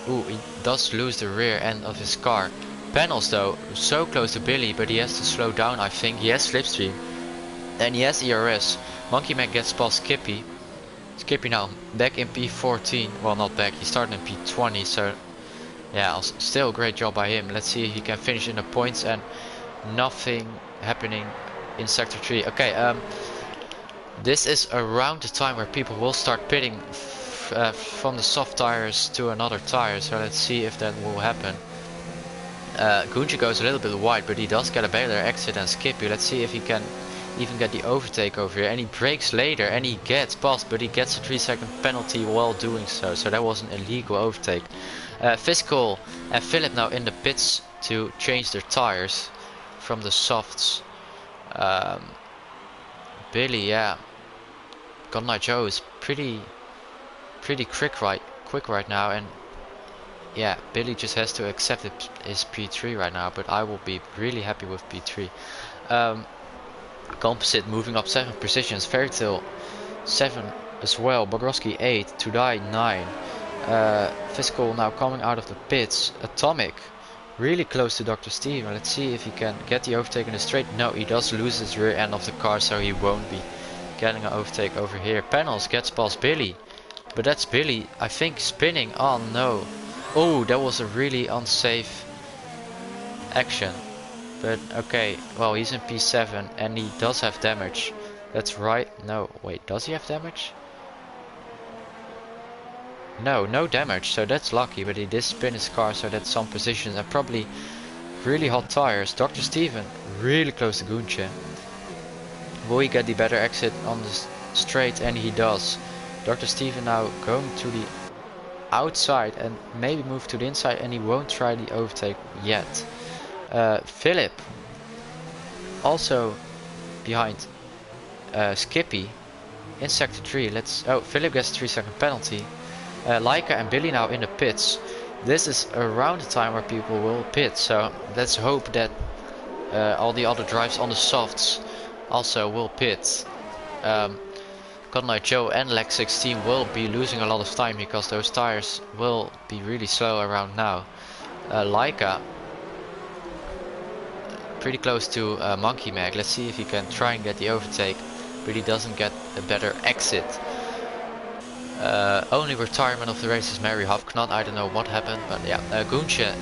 ooh, he does lose the rear end of his car. Panels though, so close to Billy, but he has to slow down. I think he has slipstream and he has ERS. Monkey Mac gets past Skippy. Skippy now back in P14. Well, not back, he started in P20, so yeah, still great job by him. Let's see if he can finish in the points, and nothing happening in sector 3. Okay, this is around the time where people will start pitting from the soft tires to another tire, so let's see if that will happen. Gunche goes a little bit wide, but he does get a better exit than Skippy. Let's see if he can even get the overtake over here, and he brakes later and he gets past, but he gets a 3-second penalty while doing so. So that was an illegal overtake. Fiscal and Philip now in the pits to change their tires from the softs. Billy, yeah, Godnight Joe is pretty quick right now, and yeah, Billy just has to accept his P3 right now, but I will be really happy with P3. Composite moving up 7 positions, Fairytale 7 as well, Bogrovsky 8, Tudai 9, Fiscal now coming out of the pits, Atomic really close to Dr. Steven. Let's see if he can get the overtake in the straight. No, he does lose his rear end of the car, so he won't be getting an overtake over here. Panels gets past Billy, but that's Billy, I think, spinning. Oh no. Oh, that was a really unsafe action. But okay, well, he's in P7 and he does have damage. That's right. No, wait, does he have damage? No damage, so that's lucky, but he did spin his car, so that's some positions and probably really hot tires. Dr. Steven really close to Gunche. Will he get the better exit on the straight? And he does. Dr. Steven now going to the outside and maybe move to the inside, and he won't try the overtake yet. Philip also behind Skippy in sector 3. Philip gets a 3-second penalty. Leica and Billy now in the pits. This is around the time where people will pit, so let's hope that all the other drives on the softs also will pit. Godnight Joe and Lex 16 will be losing a lot of time because those tires will be really slow around now. Leica pretty close to Monkey Mag. Let's see if he can try and get the overtake, but he doesn't get a better exit. Only retirement of the race is Mary Hofknot. I don't know what happened, but yeah. Gunche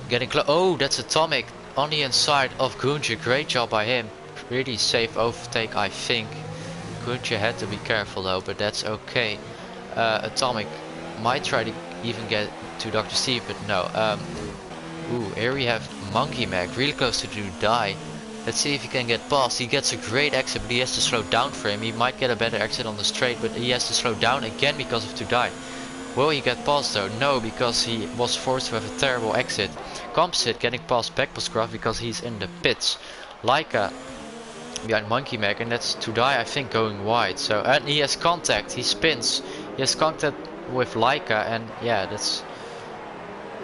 getting close. Oh, that's Atomic on the inside of Gunche. Great job by him. Really safe overtake, I think. Gunche had to be careful though, but that's okay. Atomic might try to even get to Dr. Steve, but no. Ooh, here we have Monkey Mag really close to die. Let's see if he can get past. He gets a great exit, but he has to slow down for him. He might get a better exit on the straight, but he has to slow down again because of Tudai. Will he get past though? No, because he was forced to have a terrible exit. Composite getting past Backpostcraft because he's in the pits. Leica behind Monkey Mag, and that's Tudai, I think, going wide. So, and he has contact. He spins. He has contact with Leica, and yeah, that's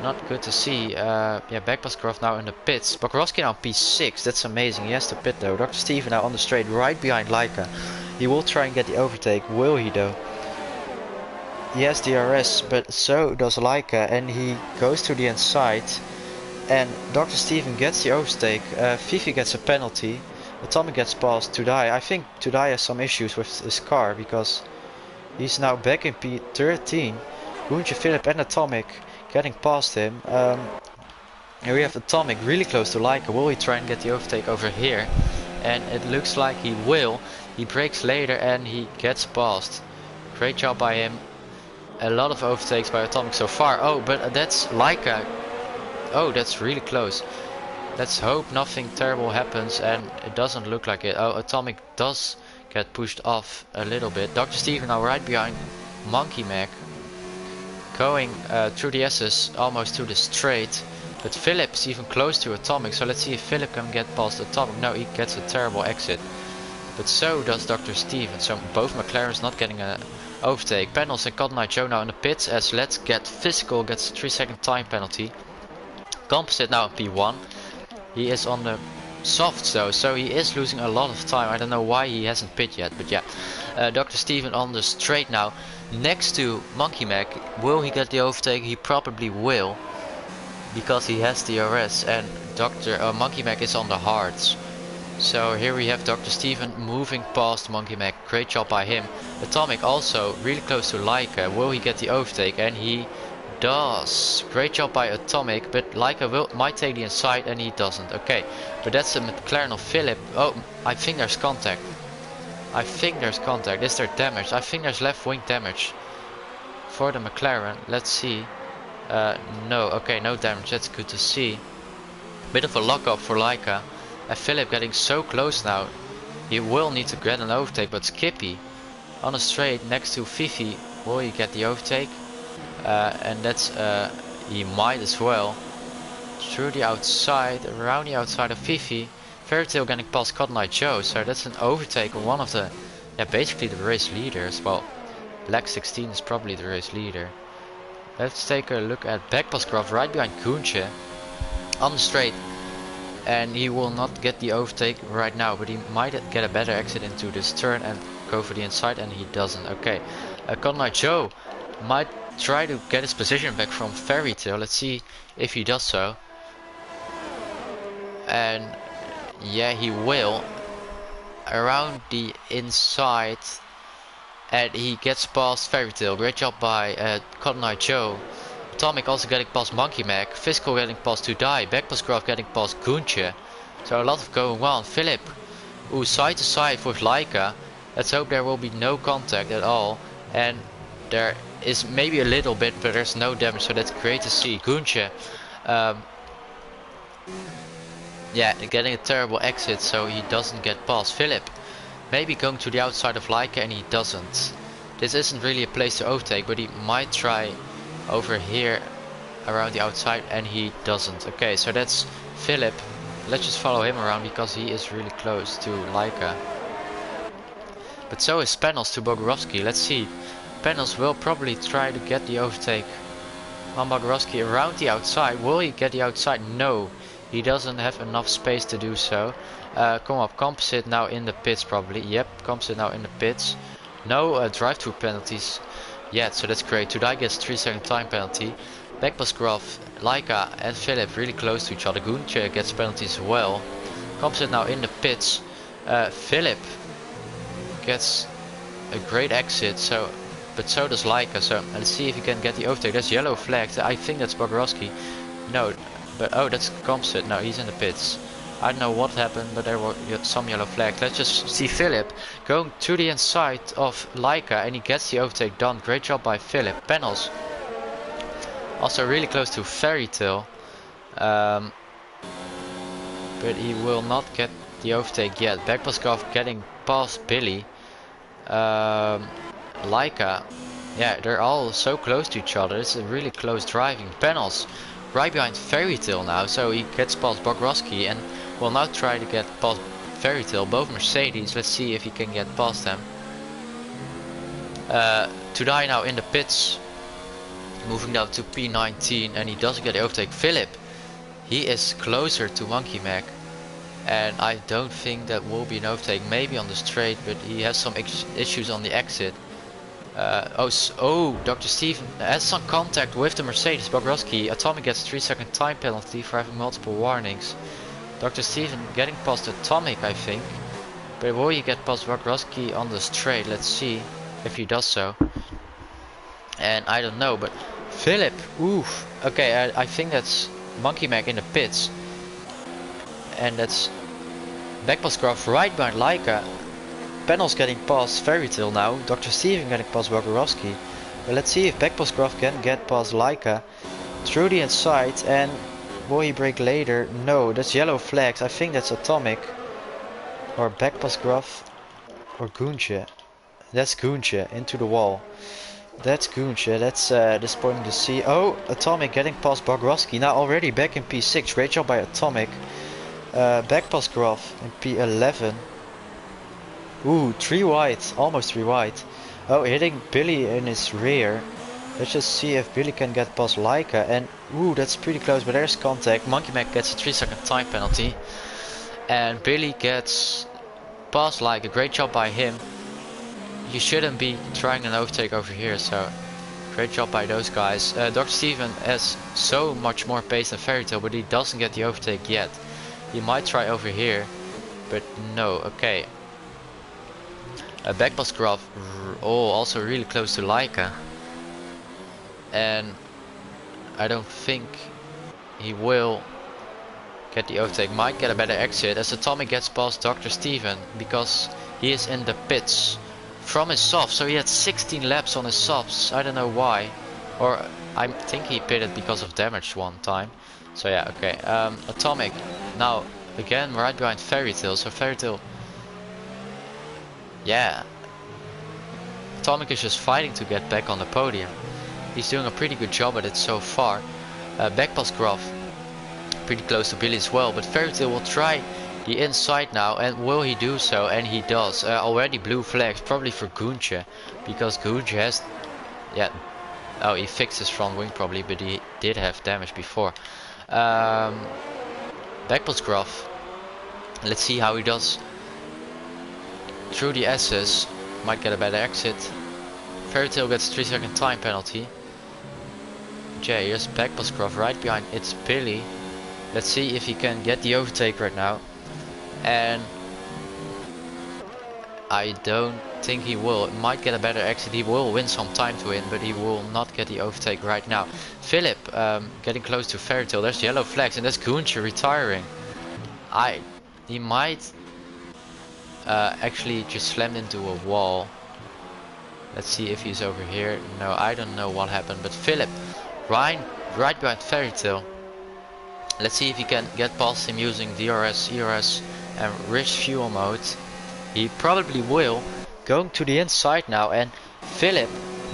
not good to see. Yeah, Backpostcraft now in the pits. Bogrovsky now P6. That's amazing. He has to pit though. Dr. Steven now on the straight right behind Leica. He will try and get the overtake. Will he though? He has DRS, but so does Leica, and he goes to the inside. And Dr. Steven gets the overtake. Fifi gets a penalty. Atomic gets past Tudai. I think Tudai has some issues with his car because he's now back in P13. Gunche, Philip and Atomic getting past him. Here we have Atomic really close to Leica. Will he try and get the overtake over here? And it looks like he will. He brakes later and he gets past. Great job by him. A lot of overtakes by Atomic so far. Oh, but that's Leica. Oh, that's really close. Let's hope nothing terrible happens, and it doesn't look like it. Oh, Atomic does get pushed off a little bit. Dr. Steven now right behind Monkey Mag. Going through the S's almost to the straight. But Philip's even close to Atomic, so let's see if Philip can get past Atomic. No, he gets a terrible exit. But so does Dr. Steven. So both McLarens not getting an overtake. Panels and Godnight Joe now in the pits as Let's Get Physical gets a 3-second time penalty. Composite now in P1. He is on the softs though, so he is losing a lot of time. I don't know why he hasn't pit yet, but yeah. Dr. Steven on the straight now next to Monkey Mag. Will he get the overtake? He probably will, because he has the RS, and Monkey Mag is on the hards. So here we have Dr. Steven moving past Monkey Mag. Great job by him. Atomic also really close to Leica. Will he get the overtake? And he does. Great job by Atomic, but Leica might take the inside and he doesn't. Okay, but that's the McLaren of Philip. Oh, I think there's contact. Is there damage? I think there's left wing damage for the McLaren. Let's see. No, okay, no damage. That's good to see. Bit of a lock up for Leica. Philip getting so close now. He will need to get an overtake, but Skippy on a straight next to Fifi. Will he get the overtake? And that's he might as well. Through the outside, around the outside of Fifi. Fairytale getting past Cotton Eye Joe, so that's an overtake on one of the, basically the race leaders. Well, Black 16 is probably the race leader. Let's take a look at Backpasgraf right behind Koentje on the straight. And he will not get the overtake right now, but he might get a better exit into this turn and go for the inside, and he doesn't. Okay, Cotton Eye Joe might try to get his position back from Fairytale. Let's see if he does so. And yeah, he will. Around the inside. And he gets past Fairytale. Great job by Cotton Eye Joe. Atomic also getting past Monkey Mac. Fiscal getting past Tudai. Backpasgraf getting past Koentje. So a lot of going on. Philip. Ooh, side to side with Laika. Let's hope there will be no contact at all. And there is maybe a little bit, but there's no damage. So that's great to see. Koentje. Yeah, getting a terrible exit, so he doesn't get past Philip. Maybe going to the outside of Laika, and he doesn't. This isn't really a place to overtake, but he might try over here around the outside, and he doesn't. Okay, so that's Philip. Let's just follow him around because he is really close to Laika. But so is Panels to Bogurovski. Let's see. Panels will probably try to get the overtake on Bogurovski around the outside. Will he get the outside? No. He doesn't have enough space to do so. Come up, Composite now in the pits probably. Yep, Composite now in the pits. No drive-through penalties yet, so that's great. Tudai gets 3-second time penalty. Backpasgraf, Laika and Philip really close to each other. Koentje gets penalties as well. Composite now in the pits. Philip gets a great exit, but so does Laika. So let's see if he can get the overtake. There's yellow flags. I think that's Bogurovski. No. But oh, that's Composite. No, he's in the pits. I don't know what happened, but there were some yellow flags. Let's just see Philip going to the inside of Laika, and he gets the overtake done. Great job by Philip. Panels also really close to Fairytale, but he will not get the overtake yet. Backpasgraf getting past Billy. Laika, yeah, they're all so close to each other. It's a really close driving. Panels right behind Fairytale now, so he gets past Bogurovski and will now try to get past Fairytale. Both Mercedes. Let's see if he can get past them. Tudai now in the pits, moving down to P19, and he doesn't get the overtake. Philip, he is closer to Monkey Mac, and I don't think that will be an overtake. Maybe on the straight, but he has some issues on the exit. Dr. Steven has some contact with the Mercedes. Bogurovski. Atomic gets 3-second time penalty for having multiple warnings. Dr. Steven getting past Atomic, I think. But will he get past Bogurovski on the straight? Let's see if he does so. And I don't know, but Philip, oof. Okay, I think that's Monkey Mac in the pits. And that's Backpasgraf right behind Laika. Panels getting past Fairytale now. Dr. Steven getting past Bogurovski. But let's see if Backpasgraf can get past Laika through the inside. And will he break later? No, that's yellow flags. I think that's Atomic or Backpasgraf or Koentje. That's Koentje into the wall. That's Koentje. That's disappointing to see. Oh, Atomic getting past Bogurovski. Now already back in P6. Great job by Atomic. Backpasgraf in P11. Ooh, 3 wide, almost 3 wide. Oh, hitting Billy in his rear. Let's just see if Billy can get past Laika. And ooh, that's pretty close, but there's contact. Monkey Mac gets a 3-second time penalty. And Billy gets past Laika. Great job by him. You shouldn't be trying an overtake over here, so great job by those guys. Dr. Steven has so much more pace than Fairytale, but he doesn't get the overtake yet. He might try over here, but no. Okay. Backpasgraf, also really close to Laika, and I don't think he will get the overtake. Might get a better exit as Atomic gets past Dr. Steven because he is in the pits from his softs. So he had 16 laps on his softs. I don't know why, or I think he pitted because of damage one time. So yeah, okay. Atomic now again right behind Fairy Tale. So Fairy Tale, yeah, Atomic is just fighting to get back on the podium. He's doing a pretty good job at it so far. Backpass Graph pretty close to Billy as well, but Fairy Tale will try the inside now, and will he do so? And he does. Already blue flags, probably for Gunche, because Gunche has, yeah, oh, he fixed his front wing probably, but he did have damage before. Backpass Graph, let's see how he does through the S's. Might get a better exit. Fairy Tale gets 3-second time penalty. Yeah, here's Backpass Graph right behind. It's Billy. Let's see if he can get the overtake right now. And I don't think he will. It might get a better exit. He will win some time to win, but he will not get the overtake right now. Philip getting close to Fairy Tale. There's yellow flags, and there's Gunche retiring. He might actually just slammed into a wall. Let's see if he's over here. No, I don't know what happened, but Philip right behind Fairy Tale. Let's see if he can get past him using DRS, ERS and rich fuel mode. He probably will. Going to the inside now, and Philip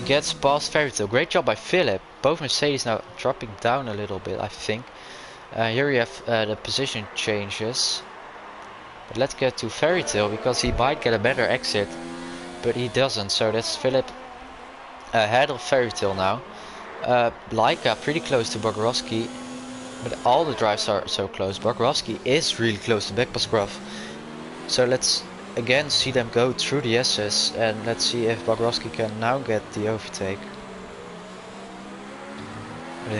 gets past Fairy Tale. Great job by Philip. Both Mercedes now dropping down a little bit, I think. Here we have the position changes. But let's get to Fairy Tale, because he might get a better exit, but he doesn't. So that's Philip ahead of Fairy Tale now. Laika pretty close to Bogrovsky, but all the drives are so close. Bogrovsky is really close to Backpass Graph. So let's again see them go through the S's, and let's see if Bogrovsky can now get the overtake.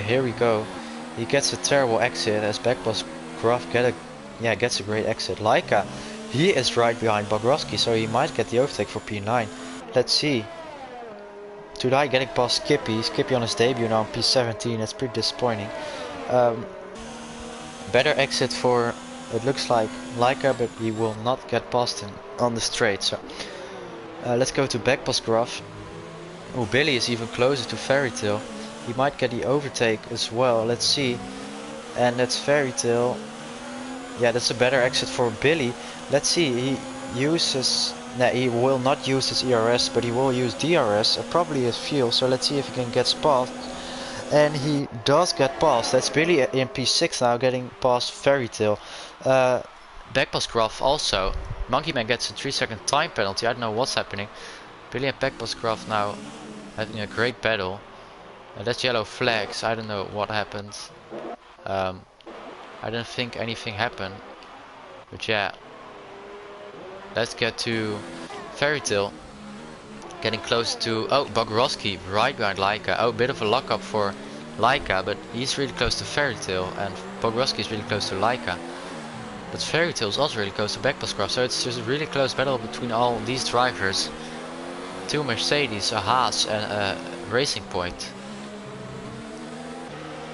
Here we go. He gets a terrible exit as Backpass Graph gets a great exit. Laika, he is right behind Bogrovsky, so he might get the overtake for P9. Let's see. Tudai getting past Skippy. Skippy on his debut now on P17. That's pretty disappointing. Better exit for, it looks like, Laika, but he will not get past him on the straight. So let's go to Backpass Graph. Oh, Billy is even closer to Fairy Tale. He might get the overtake as well. Let's see. And that's Fairy Tale. Yeah, that's a better exit for Billy. Let's see. He uses. Nah, he will not use his ERS, but he will use DRS, probably his fuel. So let's see if he can get past. And he does get past. That's Billy in P6 now, getting past Fairy Tale. Backpass Graph also. Monkey Man gets a 3-second time penalty. I don't know what's happening. Billy and Backpass Graph now having a great battle. That's yellow flags. I don't know what happened. I don't think anything happened. But yeah. Let's get to Fairy Tale. Getting close to, oh, Bogrovsky right behind Laika. Oh, bit of a lockup for Laika, but he's really close to Fairy Tale, and Bogrovsky is really close to Laika. But Fairy Tale is also really close to Backpass Graph, so it's just a really close battle between all these drivers. Two Mercedes, a Haas and a Racing Point.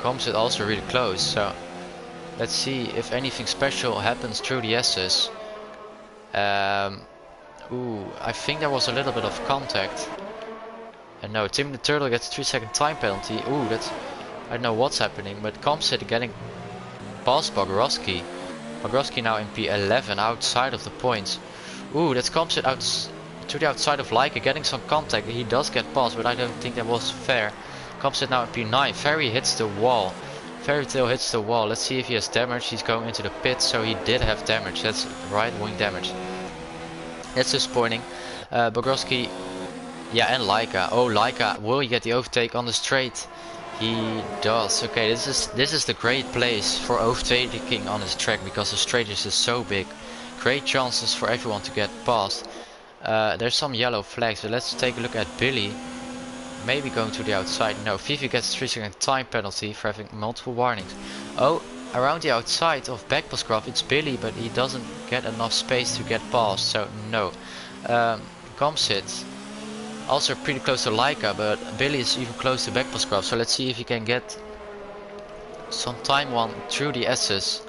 Comsit also really close, so let's see if anything special happens through the S's. Ooh, I think there was a little bit of contact. And no, Tim the Turtle gets a 3-second time penalty. Ooh, that's, I don't know what's happening, but Comsit getting past Bogrovsky. Bogrovsky now in P11 outside of the points. Ooh, that's Comsit out to the outside of Laika, getting some contact. He does get past, but I don't think that was fair. Comsit now in P9. Fairy hits the wall. Fairy Tale hits the wall. Let's see if he has damage. He's going into the pit, so he did have damage. That's right wing damage. That's disappointing. Bogrovsky, yeah, and Laika. Oh, Laika, will he get the overtake on the straight? He does. Okay, this is the great place for overtaking on this track, because the straight is just so big. Great chances for everyone to get past. There's some yellow flags, but let's take a look at Billy. Maybe going to the outside. No, Fifi gets a 3-second time penalty for having multiple warnings. Oh, around the outside of Backpass Graph it's Billy, but he doesn't get enough space to get past, so no. Comsit also pretty close to Laika, but Billy is even close to Backpass Graph, so let's see if he can get some time one through the S's.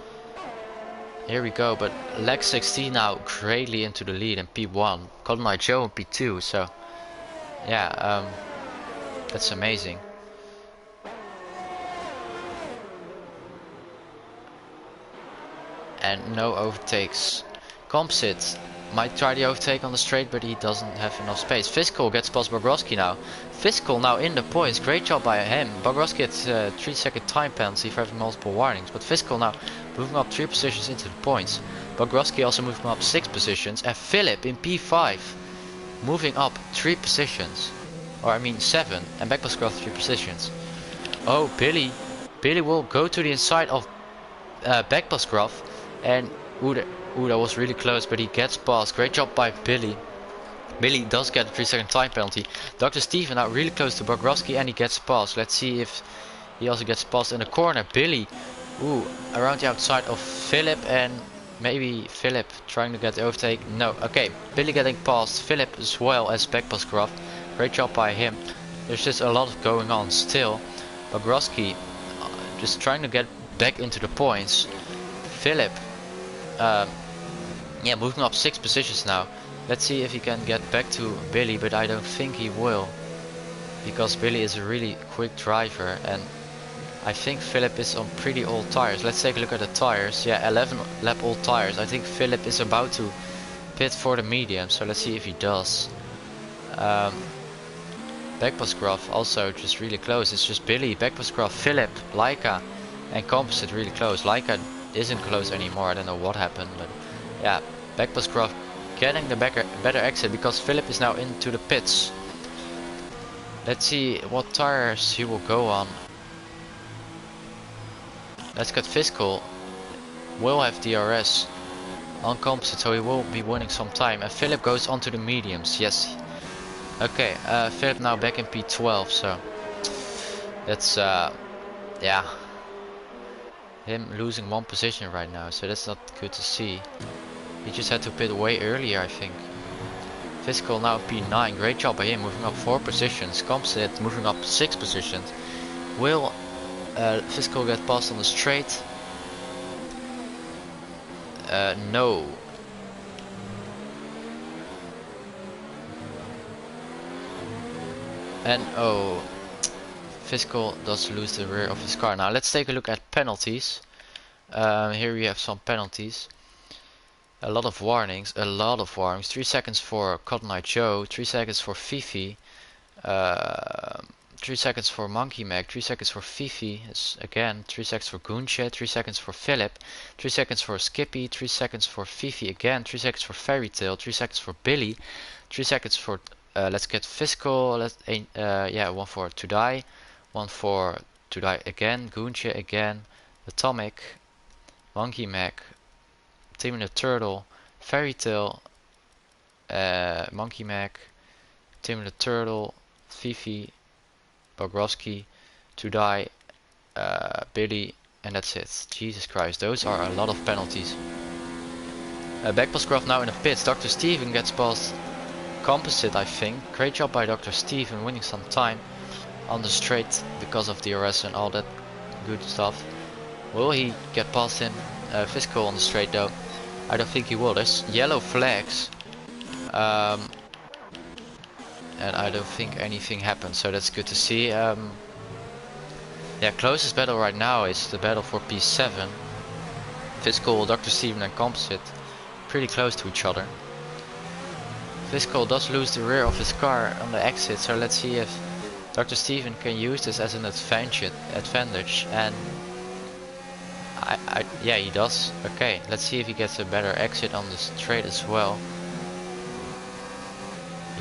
Here we go, but leg 16 now greatly into the lead in P1. Colonel Joe in P2, so yeah, that's amazing. And no overtakes. Composite might try the overtake on the straight, but he doesn't have enough space. Fiscal gets past Bogrovsky now. Fiscal now in the points. Great job by him. Bogrovsky gets a 3-second time penalty for having multiple warnings. But Fiscal now moving up 3 positions into the points. Bogrovsky also moving up 6 positions. And Philip in P5 moving up 3 positions. Or I mean 7. And Beckbosgrove 3 positions. Oh, Billy. Billy will go to the inside of Beckbosgrove. And ooh, that was really close, but he gets past. Great job by Billy. Billy does get a 3-second time penalty. Dr. Steven now really close to Bogrovsky and he gets past. Let's see if he also gets past in the corner. Billy, ooh, around the outside of Philip, and maybe Philip trying to get the overtake. No, okay, Billy getting past Philip as well as Beckbosgrove. Great job by him. There's just a lot going on still. Bogrovsky just trying to get back into the points. Philip, yeah, moving up 6 positions now. Let's see if he can get back to Billy, but I don't think he will, because Billy is a really quick driver, and I think Philip is on pretty old tires. Let's take a look at the tires. Yeah, 11 lap old tires. I think Philip is about to pit for the medium, so let's see if he does. Beckbosgrove also just really close. It's just Billy, Beckbosgrove, Philip, Laika and Composite really close. Laika isn't close anymore. I don't know what happened, but yeah, Beckbosgrove getting the better exit because Philip is now into the pits. Let's see what tires he will go on. Let's get Fiscal. Will have DRS on Composite, so he will be winning some time. And Philip goes onto the mediums. Yes. Okay, Philip now back in P12, so that's yeah, him losing 1 position right now, so that's not good to see. He just had to pit way earlier, I think. Fiscal now P9, great job by him, moving up 4 positions. Composite moving up 6 positions. Will Fiscal get past on the straight? No. And oh, Fiscal does lose the rear of his car. Now let's take a look at penalties. Here we have some penalties. A lot of warnings, 3 seconds for Cotton Eye Joe, 3 seconds for Fifi, 3 seconds for Monkey Mac, 3 seconds for Fifi, again, 3 seconds for Goonche, 3 seconds for Philip, 3 seconds for Skippy, 3 seconds for Fifi again, 3 seconds for Fairy Tale, 3 seconds for Billy, 3 seconds for, let's get Fiscal, yeah, 1 for To Die, 1 for To Die again, Goonche again, Atomic, Monkey Mac, Timmy the Turtle, Fairy Tale, Monkey Mac, Timmy the Turtle, Fifi, Bogrovsky, To Die, Billy, and that's it. Jesus Christ, those are a lot of penalties. Beckbosgrove now in the pits. Dr. Steven gets past Composite, I think. Great job by Dr. Steven, winning some time on the straight because of DRS and all that good stuff. Will he get past him? Fiscal on the straight though. I don't think he will. There's yellow flags. And I don't think anything happened, so that's good to see. Yeah, closest battle right now is the battle for P7. Fiscal, Dr. Steven and Composite. Pretty close to each other. Fiscal does lose the rear of his car on the exit, so let's see if Dr. Steven can use this as an advantage, and yeah, he does. Okay, let's see if he gets a better exit on the straight as well.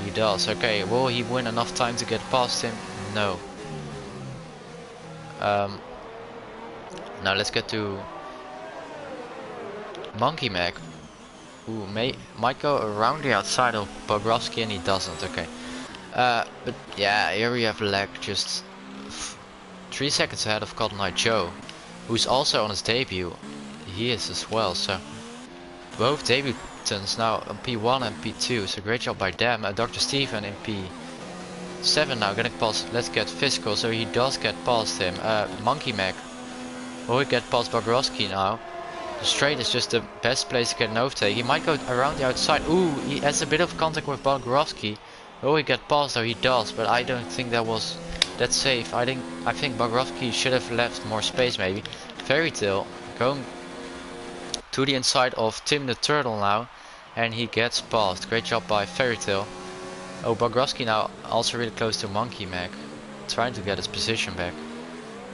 He does. Okay, will he win enough time to get past him? No. Now let's get to Monkey Mac, who might go around the outside of Bogrovsky, and he doesn't. Okay. But yeah, here we have lag just 3 seconds ahead of Cotton Eye Joe, who's also on his debut. He is as well, so both debutants now on P1 and P2, so great job by them. Dr. Steven in P7 now getting past. Let's get Fiscal, so he does get past him. Monkey Mac will he get past Bogrovsky now? The straight is just the best place to get an overtake. He might go around the outside. Ooh, he has a bit of contact with Bogrovsky. Will he get past though? He does, but I don't think that's safe. I think Bogrovsky should have left more space maybe. Fairy Tale going to the inside of Tim the Turtle now, and he gets past. Great job by Fairy Tale. Oh, Bogrovsky now also really close to Monkey Mac, trying to get his position back.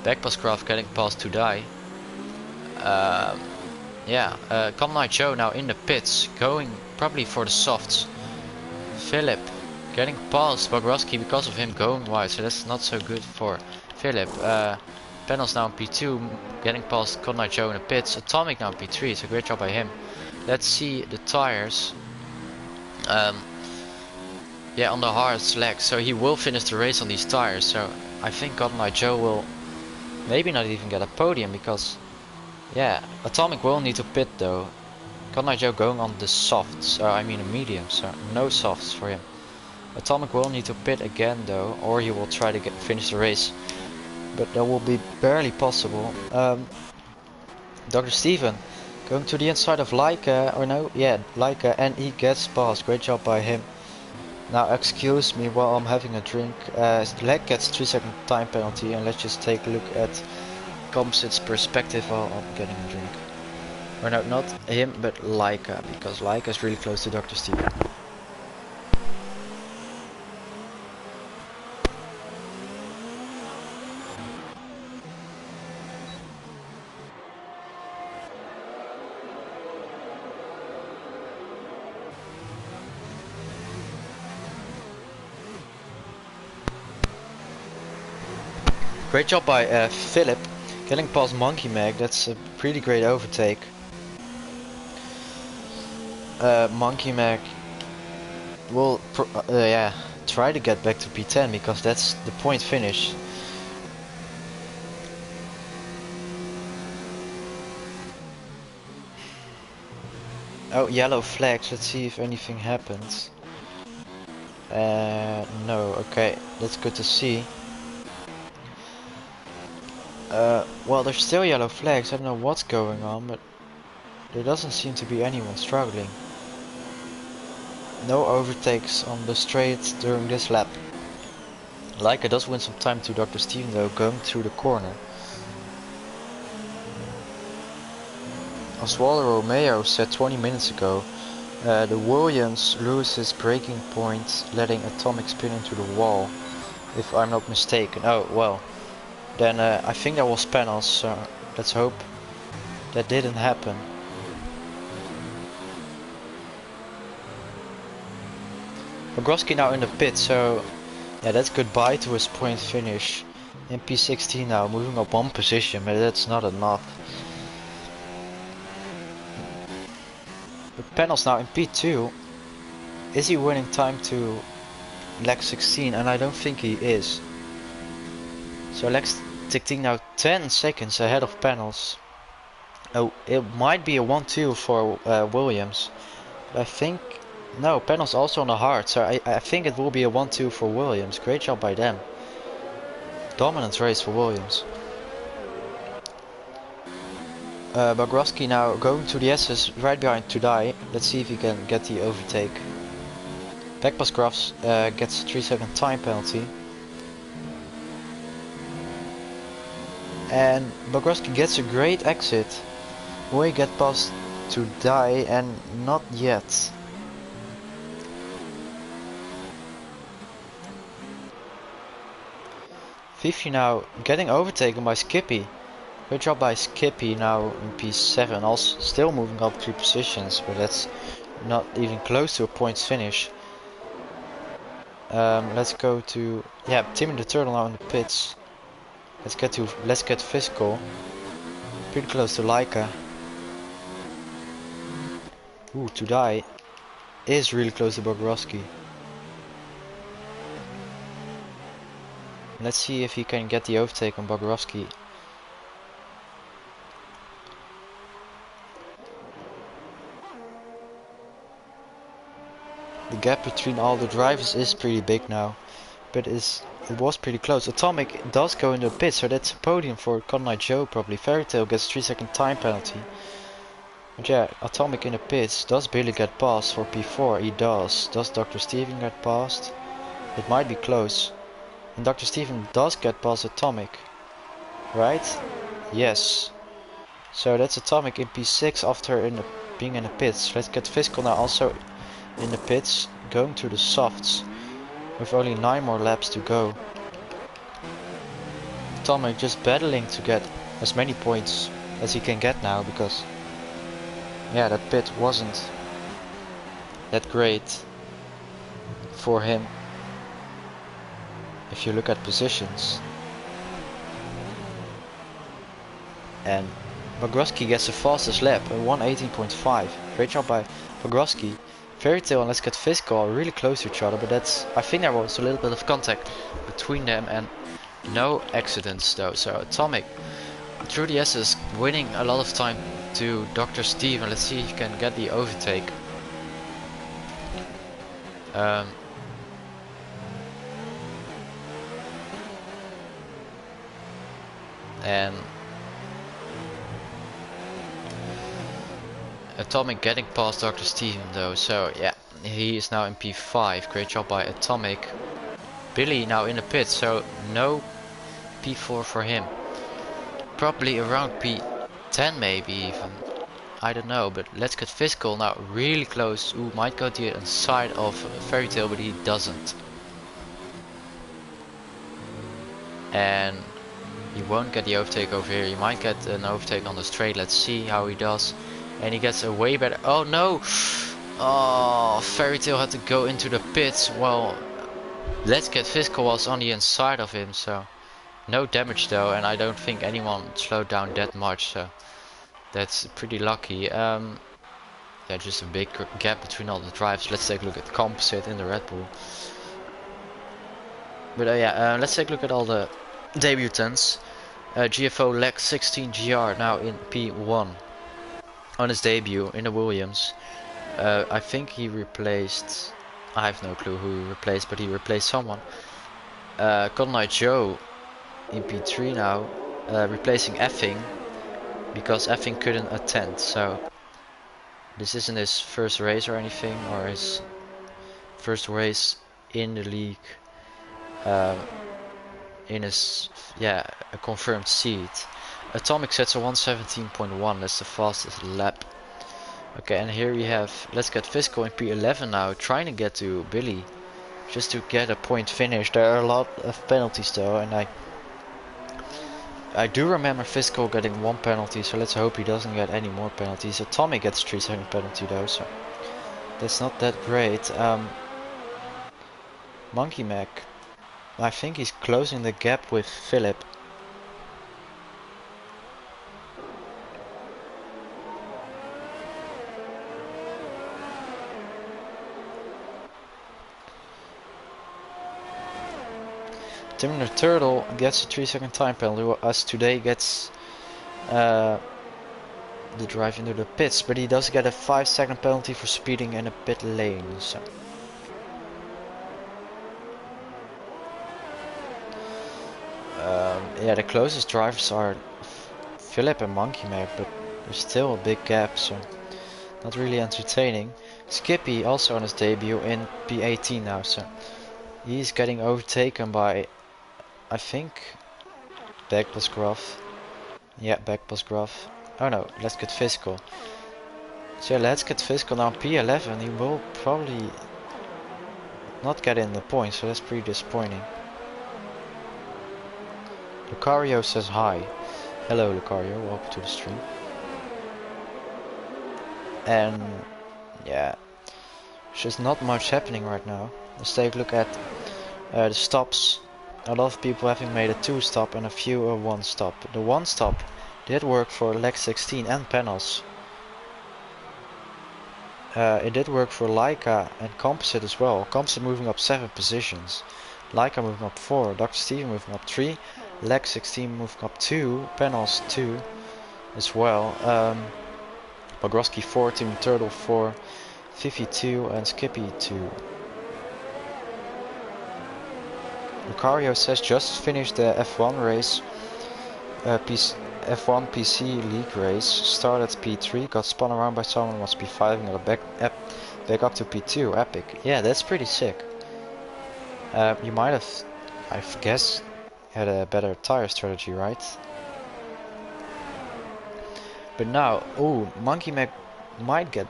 Backpasscraft getting past to die. Come Night Joe now in the pits, going probably for the softs. Philip getting past Bogrovsky because of him going wide, so that's not so good for Philip. Panels now in P2, getting past Con Night Joe in the pits. Atomic now in P3, so great job by him. Let's see the tires. Yeah, on the hard slack, so he will finish the race on these tires. So I think Con Night Joe will maybe not even get a podium, because yeah, Atomic will need to pit though. Con Night Joe going on the softs, I mean a medium, so no softs for him. Atomic will need to pit again though, or he will try to finish the race, but that will be barely possible. Dr. Steven going to the inside of Leica, or no, yeah, Leica, and he gets past. Great job by him. Now excuse me while I'm having a drink. Leg gets 3-second time penalty, and let's just take a look at Composite's perspective while I'm getting a drink. Or no, not him, but Leica, because Leica is really close to Dr. Steven. Great job by Philip, getting past Monkey Mag. That's a pretty great overtake. Monkey Mag will try to get back to P10, because that's the point finish. Oh, yellow flags. Let's see if anything happens. No. Okay, that's good to see. Well, there's still yellow flags. I don't know what's going on, but there doesn't seem to be anyone struggling. No overtakes on the straight during this lap. Leica does win some time to Dr. Steven though, going through the corner. Oswaldo Romeo said 20 minutes ago, the Williams loses braking point, letting Atomic spin into the wall, if I'm not mistaken. Oh, well. Then I think that was panels, so let's hope that didn't happen. Bogrovsky now in the pit, so yeah, that's goodbye to his point finish. In P16 now, moving up one position, but that's not enough. The panels now in P2. Is he winning time to leg 16? And I don't think he is. So leg 16 now 10 seconds ahead of panels. Oh, it might be a 1-2 for Williams. But I think... No, panels also on the hard, so I think it will be a 1-2 for Williams. Great job by them. Dominant race for Williams. Bogrovsky now going to the S's right behind Tudai. Let's see if he can get the overtake. Backpasscraft gets a 3-second time penalty. And Bogrovsky gets a great exit. Will he get past Tudai? And not yet. Fifi now getting overtaken by Skippy. Great job by Skippy now in P7, also still moving up 3 positions, but that's not even close to a points finish. Let's go to Timmy the Turtle now in the pits. Let's get physical. Pretty close to Leica. Ooh, Tudai is really close to Bogrovsky. Let's see if he can get the overtake on Bogrovsky. The gap between all the drivers is pretty big now, but it was pretty close. Atomic does go into the pit, so that's a podium for Con Night Joe probably. Fairy Tale gets 3-second time penalty. But yeah, Atomic in the pits. Does Billy get past for P4? He does. Does Dr. Steven get past? It might be close. And Dr. Steven does get past Atomic. Right? Yes. So that's Atomic in P6 after being in the pits. Let's get Fiscal now also in the pits, going to the softs with only 9 more laps to go. Atomic just battling to get as many points as he can get now, because yeah, that pit wasn't that great for him if you look at positions. And Bogroski gets the fastest lap, a 1:18.5. Great job by Bogroski. Fairy Tail and Let's Get Fiscal are really close to each other, but I think there was a little bit of contact between them and no accidents though. So Atomic through the S's winning a lot of time to Dr. Steve, and let's see if he can get the overtake. And Atomic getting past Dr. Steven though, so yeah, he is now in P5. Great job by Atomic. Billy now in the pit, so no P4 for him. Probably around P10 maybe even. I don't know, but Let's Get Fiscal now really close. Ooh, might go to the side of Fairy Tail, but he doesn't. And he won't get the overtake over here. He might get an overtake on the straight. Let's see how he does. And he gets a way better. Oh no! Oh, Fairy Tail had to go into the pits. Well, Let's Get Fiscal was on the inside of him, so no damage though. And I don't think anyone slowed down that much, so that's pretty lucky. Yeah, just a big gap between all the drives. Let's take a look at composite in the Red Bull. But yeah, let's take a look at all the debutants. GFO Lex 16 GR now in P1 on his debut in the Williams. I think he replaced, I have no clue who he replaced, but he replaced someone. Cotton Eye Joe in P3 now, replacing Effing, because Effing couldn't attend. So this isn't his first race or anything, or his first race in the league. In his, yeah, a confirmed seat. Atomic sets a 1:17.1, that's the fastest lap. Okay, and here we have Let's Get Fiscal in P11 now, trying to get to Billy just to get a point finish. There are a lot of penalties though, and I do remember Fiscal getting 1 penalty, so let's hope he doesn't get any more penalties. Atomic gets 3-second penalty though, so that's not that great. Monkey Mac, I think he's closing the gap with Philip. Tim the Turtle gets a 3-second time penalty, as today gets the drive into the pits, but he does get a 5-second penalty for speeding in a pit lane. So yeah, the closest drivers are Philip and Monkey Mac, but there's still a big gap, so not really entertaining. Skippy also on his debut in P18 now, so he's getting overtaken by, I think, Backbus. Yeah, Backbus. Oh no, Let's Get Fiscal. So yeah, Let's Get Fiscal now P11. He will probably not get in the points, so that's pretty disappointing. Lucario says hi. Hello Lucario, welcome to the stream. And yeah, there's just not much happening right now. Let's take a look at the stops. A lot of people having made a 2-stop and a few a 1-stop. The 1-stop did work for Lex 16 and Panels. It did work for Leica and Composite as well. Composite moving up 7 positions. Leica moving up 4, Dr. Steven moving up 3, Lex 16 moving up 2, Panels 2 as well. Bogroski 4, Team Turtle 4, Fifi 2 and Skippy 2. Lucario says just finished the F1 race, F1 PC League race, started P3, got spun around by someone, was P5 and got back up to P2, epic. Yeah, that's pretty sick. You might have, I guess, had a better tire strategy, right? But now, ooh, Monkey Mac might get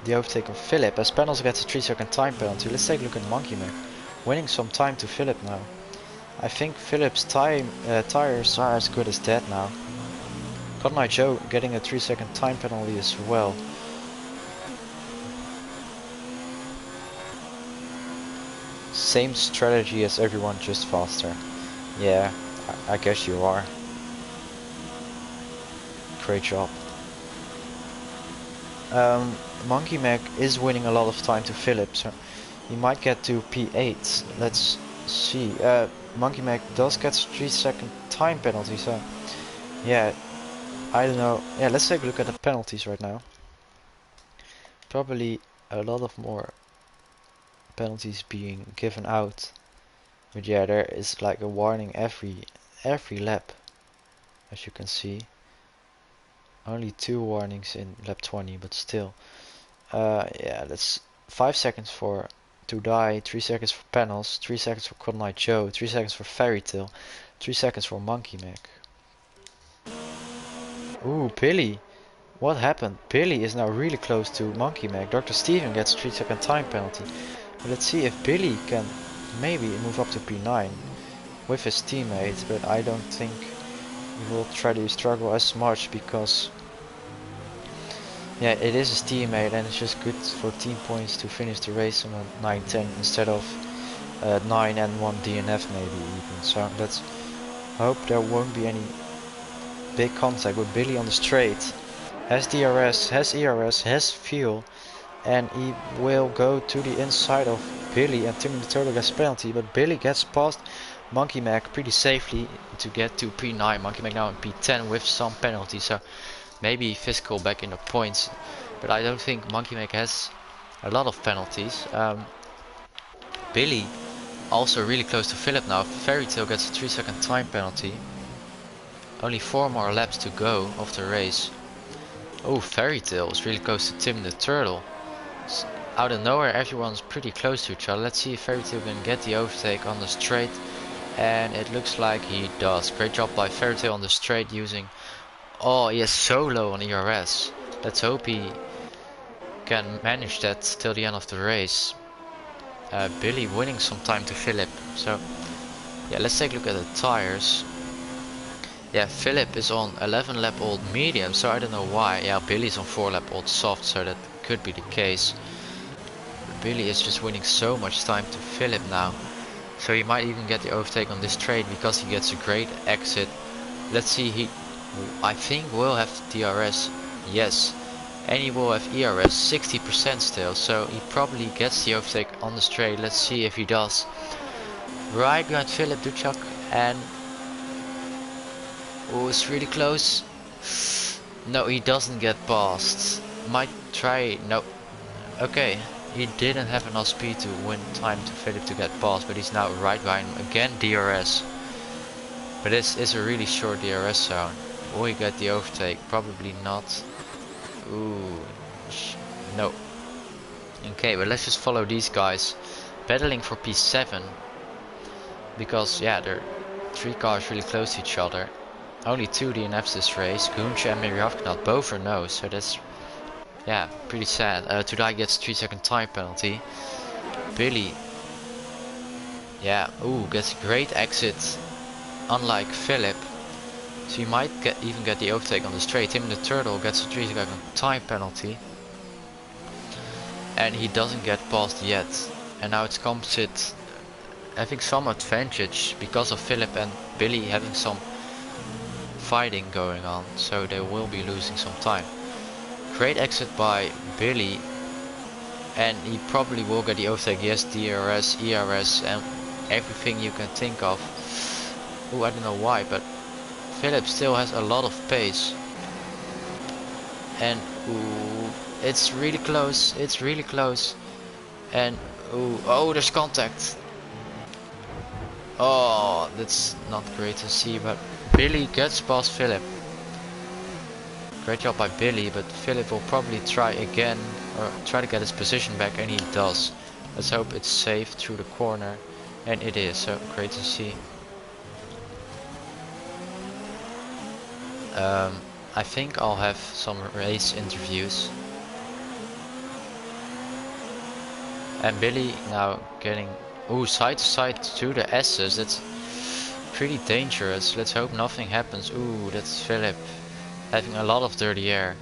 the overtake of Philip as Panels gets a 3-second time penalty. Let's take a look at Monkey Mac. Winning some time to Philip now. I think Philip's tires are as good as dead now. Cotton Eye Joe getting a 3-second time penalty as well. Same strategy as everyone, just faster. Yeah, I guess you are. Great job. Monkey Mac is winning a lot of time to Philip, so he might get to P8. Let's see. Monkey Mac does get a 3-second time penalty, so yeah, I don't know. Yeah, let's take a look at the penalties right now. Probably a lot of more penalties being given out, but yeah, there is like a warning every lap, as you can see. Only 2 warnings in lap 20, but still. Yeah, that's 5 seconds for To Die, 3 seconds for Panels, 3 seconds for Cotton Eye Joe, 3 seconds for Fairy Tale, 3 seconds for Monkey Mac. Ooh, Billy. What happened? Billy is now really close to Monkey Mac. Dr. Steven gets a 3-second time penalty. But let's see if Billy can maybe move up to P9 with his teammates, but I don't think he will try to struggle as much because yeah, it is his teammate and it's just good for team points to finish the race on a 9-10 instead of 9 and 1 DNF maybe even. So let's hope there won't be any big contact with Billy on the straight. Has DRS, has ERS, has fuel, and he will go to the inside of Billy and Timmy the Turtle gets penalty, but Billy gets past Monkey Mac pretty safely to get to P9. Monkey Mac now in P10 with some penalty, so maybe Fiscal back in the points, but I don't think Monkey Mac has a lot of penalties. Billy also really close to Philip now. Fairy Tale gets a 3-second time penalty. Only 4 more laps to go of the race. Oh, Fairy Tale is really close to Tim the Turtle. Out of nowhere, everyone's pretty close to each other. Let's see if Fairy Tale can get the overtake on the straight. And it looks like he does. Great job by Fairy Tale on the straight using... Oh, he is so low on ERS. Let's hope he can manage that till the end of the race. Billy winning some time to Philip. So, yeah, let's take a look at the tires. Yeah, Philip is on 11 lap old medium, so I don't know why. Yeah, Billy's on 4 lap old soft, so that could be the case. But Billy is just winning so much time to Philip now. So he might even get the overtake on this straight because he gets a great exit. Let's see, I think will have DRS, yes. And he will have ERS, 60% still, so he probably gets the overtake on the straight. Let's see if he does. Right behind Philip Duchak, and oh, it's really close. No, he doesn't get past. Might try, no. Okay, he didn't have enough speed to win time to Philip to get past, but he's now right behind him. Again DRS. But this is a really short DRS zone. Will he get the overtake? Probably not. Ooh, no. Okay, but let's just follow these guys. Battling for P7. Because, yeah, they're 3 cars really close to each other. Only 2 DNFs this race. Goonche and Mary Hafknot both are no, so that's, yeah, pretty sad. To Die gets 3-second time penalty. Billy, yeah, ooh, gets a great exit. Unlike Philip. So you might even get the overtake on the straight. Tim the Turtle gets a 3-second time penalty. And he doesn't get past yet. And now it's Composite having some advantage because of Philip and Billy having some fighting going on. So they will be losing some time. Great exit by Billy. And he probably will get the overtake. Yes, DRS, ERS and everything you can think of. Ooh, I don't know why, but Philip still has a lot of pace. And ooh, it's really close. It's really close. And ooh, oh, there's contact. Oh, that's not great to see, but Billy gets past Philip. Great job by Billy, but Philip will probably try again or try to get his position back, and he does. Let's hope it's safe through the corner, and it is, so great to see. I think I'll have some race interviews. And Billy now getting side to side to the S's. That's pretty dangerous. Let's hope nothing happens. Ooh, that's Philip having a lot of dirty air.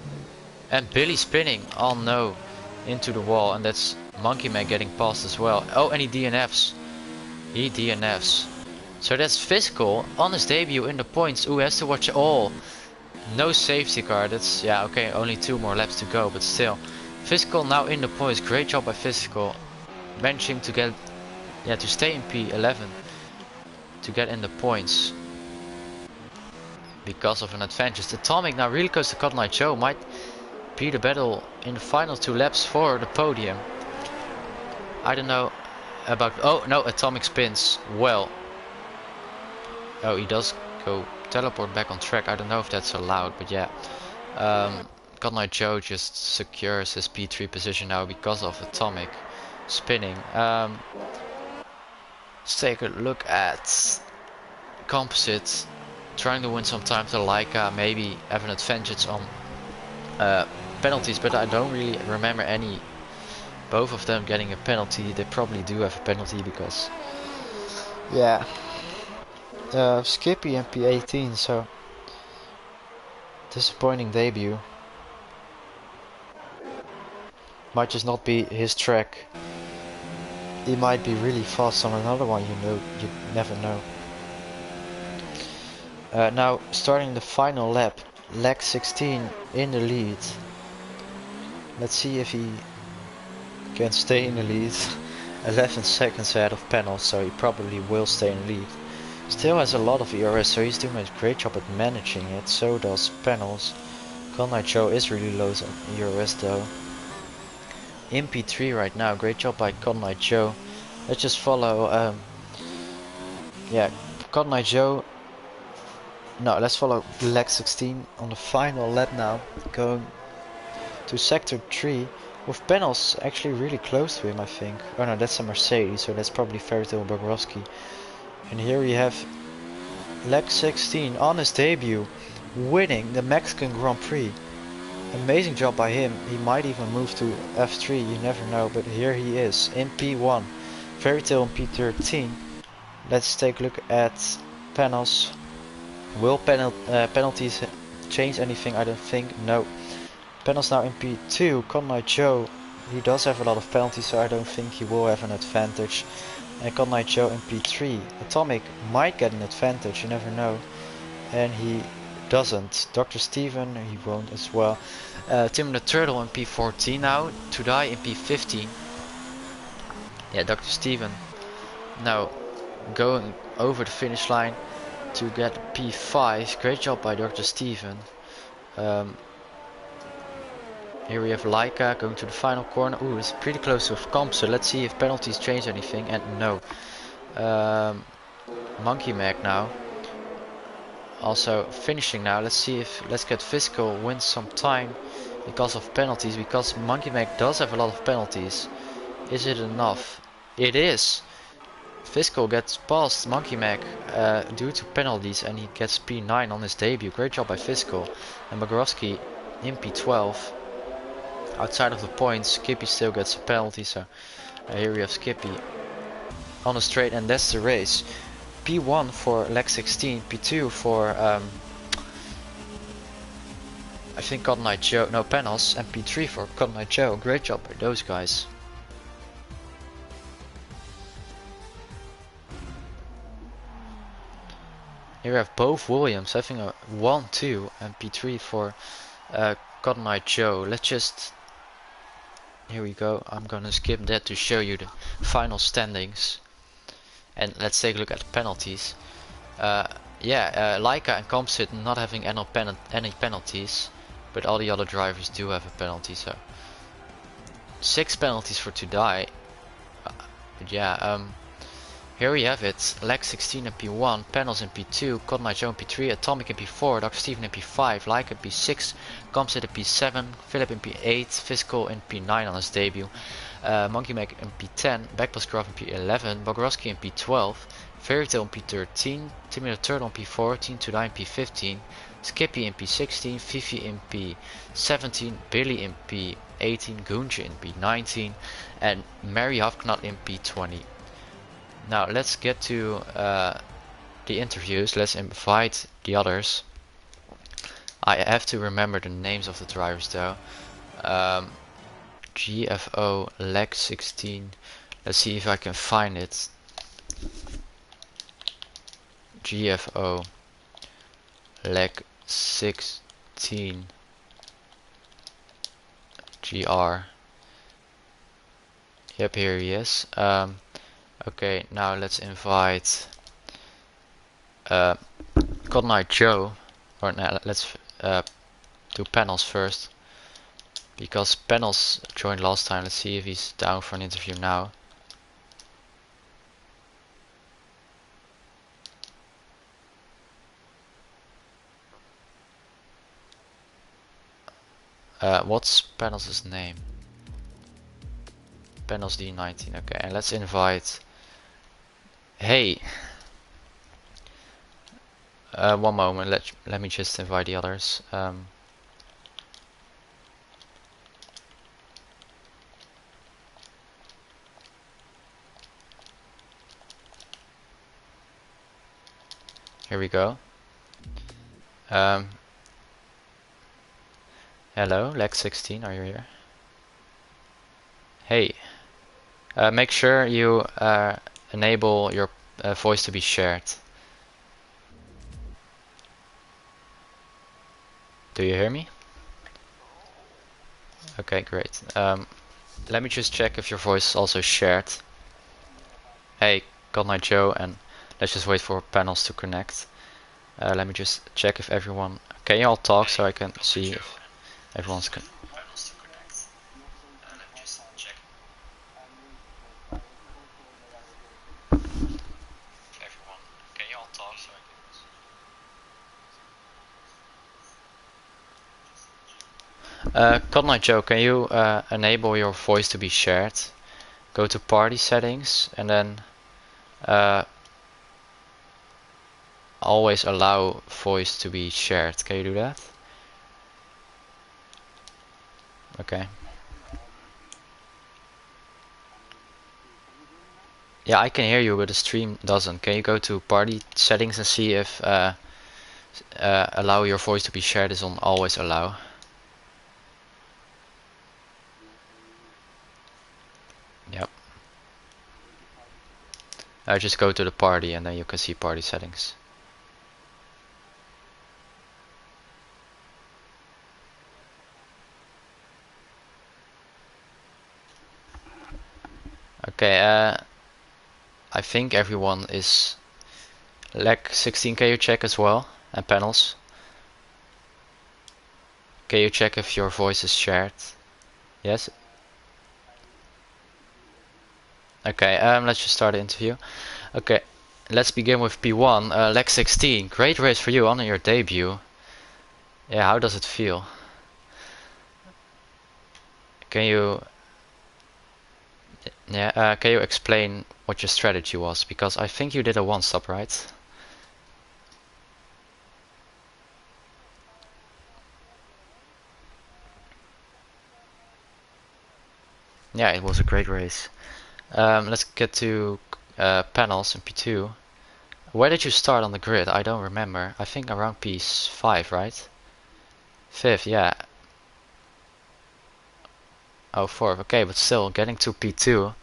And Billy spinning. Oh no, into the wall. And that's Monkey Man getting past as well. Oh, and he DNFs. He DNFs. So that's Physical on his debut in the points. Ooh, has to watch it all. No safety car. That's, yeah, okay, only 2 more laps to go, but still. Physical now in the points. Great job by Physical. Managing to get, to stay in P11. To get in the points. Because of an advantage. Atomic now really close to Cotton Eye Joe. Might be the battle in the final 2 laps for the podium. I don't know about... Oh, no, Atomic spins. Well. Oh, he does go teleport back on track. I don't know if that's allowed, but yeah. Cotton Eye Joe just secures his P3 position now because of Atomic spinning. Let's take a look at Composite. Trying to win some time to Leica. Maybe have an advantage on penalties, but I don't really remember any. Both of them getting a penalty. They probably do have a penalty because, yeah, Skippy MP18, so disappointing debut. Might just not be his track. He might be really fast on another one, you never know. Now starting the final lap, leg 16 in the lead. Let's see if he can stay in the lead. 11 seconds ahead of Panel, so he probably will stay in the lead. Still has a lot of ERS, so he's doing a great job at managing it. So does Panels. Cotton Eye Joe is really low on ERS though. In P3 right now, great job by Cotton Eye Joe. Let's just follow, Cotton Eye Joe. No, let's follow leg 16 on the final lap now, going to sector 3 with Panels actually really close to him, I think. Oh no, that's a Mercedes, so that's probably Fairytale and Bogrovsky. And here we have leg 16 on his debut, winning the Mexican Grand Prix. Amazing job by him. He might even move to F3, you never know, but here he is in P1. Fairytale in P13. Let's take a look at Panels. Will penalties change anything? I don't think. No. Panels now in P2. Cotton Eye Joe. He does have a lot of penalties, so I don't think he will have an advantage. And Cotton Eye Joe in P3. Atomic might get an advantage, you never know. And he doesn't. Dr. Steven, he won't as well. Tim the Turtle in P14 now. Tudai in P15. Yeah, Dr. Steven now going over the finish line to get P5. Great job by Dr. Steven. Here we have Leica going to the final corner. Ooh, it's pretty close to Comp, so let's see if penalties change anything. And no. Monkey Mag now. Also finishing now. Let's get Physical, win some time because of penalties. Because Monkey Mag does have a lot of penalties. Is it enough? It is. Physical gets past Monkey Mag due to penalties, and he gets P9 on his debut. Great job by Physical. And Bogrovsky in P12. Outside of the points, Skippy still gets a penalty, so here we have Skippy on the straight, and that's the race. P1 for leg 16, P2 for I think Cotton Eye Joe, no, Panels, and P3 for Cotton Eye Joe. Great job by those guys. Here we have both Williams having a 1-2 and P3 for Cotton Eye Joe. Let's just... Here we go. I'm gonna skip that to show you the final standings. And let's take a look at the penalties. Leica and Composite not having any penalties. But all the other drivers do have a penalty, so... 6 penalties for Tudai. Here we have it. Leg 16 in P1, Panels in P2, Cotton Eye Joe in P3, Atomic in P4, Dr. Steven in P5, Leica in P6, Composite in P7, Philip in P8, Physical in P9 on his debut, Monkey Mag in P10, Backpass in P11, Bogrovsky in P12, Fairytale in P13, Timmy the Turtle in P14, Tudai in P15, Skippy in P16, Fifi in P17, Billy in P18, Goonja in P19, and Mary Hafknot in P20. Now let's get to the interviews. Let's invite the others. I have to remember the names of the drivers though. GFO leg 16. Let's see if I can find it. GFO leg 16 GR. Yep, here he is. Okay, now let's invite Cotton Eye Joe. Or no, let's do panels first, because panels joined last time. Let's see if he's down for an interview now. What's panels' name? Panels D19. Okay, and let's invite. Hey. One moment. Let me just invite the others. Here we go. Hello, Lex 16, are you here? Hey. Make sure you enable your voice to be shared. Do you hear me? Okay, great. Let me just check if your voice is also shared. Hey, Good Night Joe, and let's just wait for panels to connect. Let me just check if everyone... Can you all talk so I can see if everyone's... Cotton Eye Joe, can you enable your voice to be shared? Go to party settings and then always allow voice to be shared. Can you do that? Okay. Yeah, I can hear you, but the stream doesn't. Can you go to party settings and see if allow your voice to be shared is on always allow? Yep. Just go to the party and then you can see party settings. Okay, I think everyone is... Leg 16, can you check as well? And panels? Can you check if your voice is shared? Yes? Okay, let's just start the interview. Okay, let's begin with P1. Leg 16, great race for you on your debut. Yeah, how does it feel? Can you... Yeah, can you explain what your strategy was? Because I think you did a one-stop, right? Yeah, it was a great race. Let's get to panels in P2. Where did you start on the grid? I don't remember. I think around P5, right? 5th, yeah. Oh, 4th, okay, but still, getting to P2.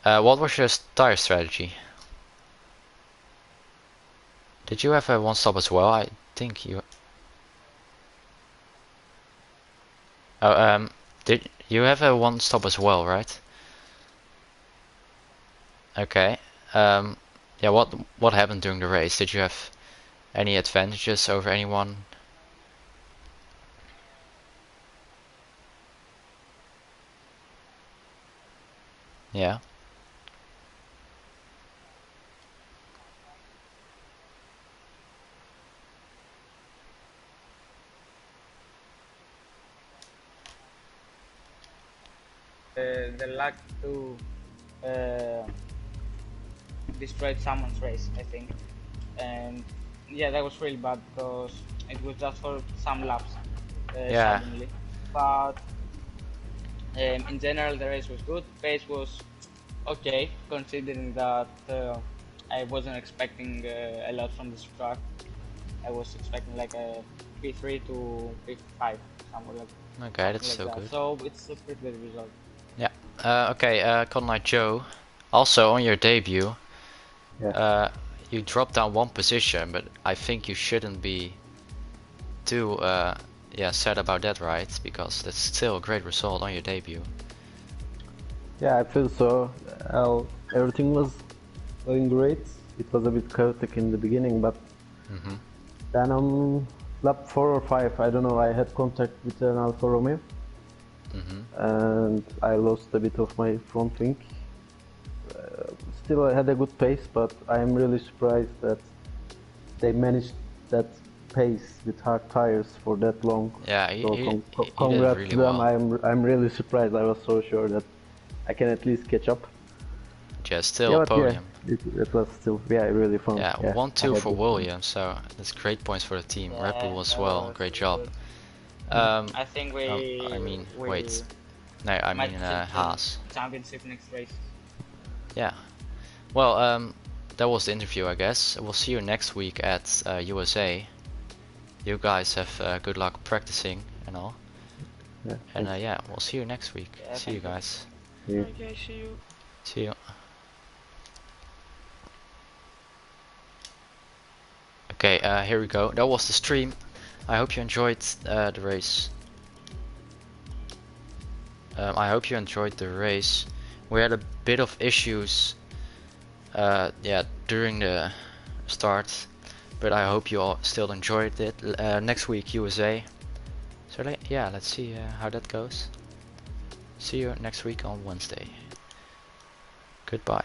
What was your tire strategy? Did you have a one-stop as well? I think you... Oh, did you have a one-stop as well, right? Okay. Yeah, what happened during the race? Did you have any advantages over anyone? Yeah. The luck to destroy someone's race, I think. And yeah, that was really bad because it was just for some laps Yeah. suddenly. But in general, the race was good. Pace was okay, considering that I wasn't expecting a lot from this track. I was expecting like a P3 to P5, Okay, that's something like so that. good. So it's a pretty good result. Yeah. Okay, Conrad Joe. Also on your debut, Yeah. you dropped down one position, but I think you shouldn't be too yeah, sad about that, right? Because that's still a great result on your debut. Yeah, I feel so. Everything was going great. It was a bit chaotic in the beginning, but Mm-hmm. then on lap 4 or 5, I don't know, I had contact with an Alfa Romeo Mm-hmm. and I lost a bit of my front wing. Still, I had a good pace, but I'm really surprised that they managed that pace with hard tires for that long. Yeah, So he did congrats really to them. well. I'm really surprised. I was so sure that I can at least catch up. Yeah, still Yeah, a but yeah, podium. it was still really fun. Yeah, Yeah, I 1-2 had for good fun. Williams, so that's great points for the team. Red Yeah, Bull as that well, was great really job. good. Um, I think I mean, wait. we No, I might mean take the Haas. championship next race. Yeah. Well, that was the interview, I guess. We'll see you next week at USA. You guys have good luck practicing and all. Yeah, And thanks. yeah, we'll see you next week. Yeah, See you thank you. guys. Yeah. Okay, see you. See you. Okay, here we go. That was the stream. I hope you enjoyed the race. I hope you enjoyed the race. We had a bit of issues, yeah, during the start, but I hope you all still enjoyed it. Next week USA. So yeah, let's see how that goes. See you next week on Wednesday. Goodbye.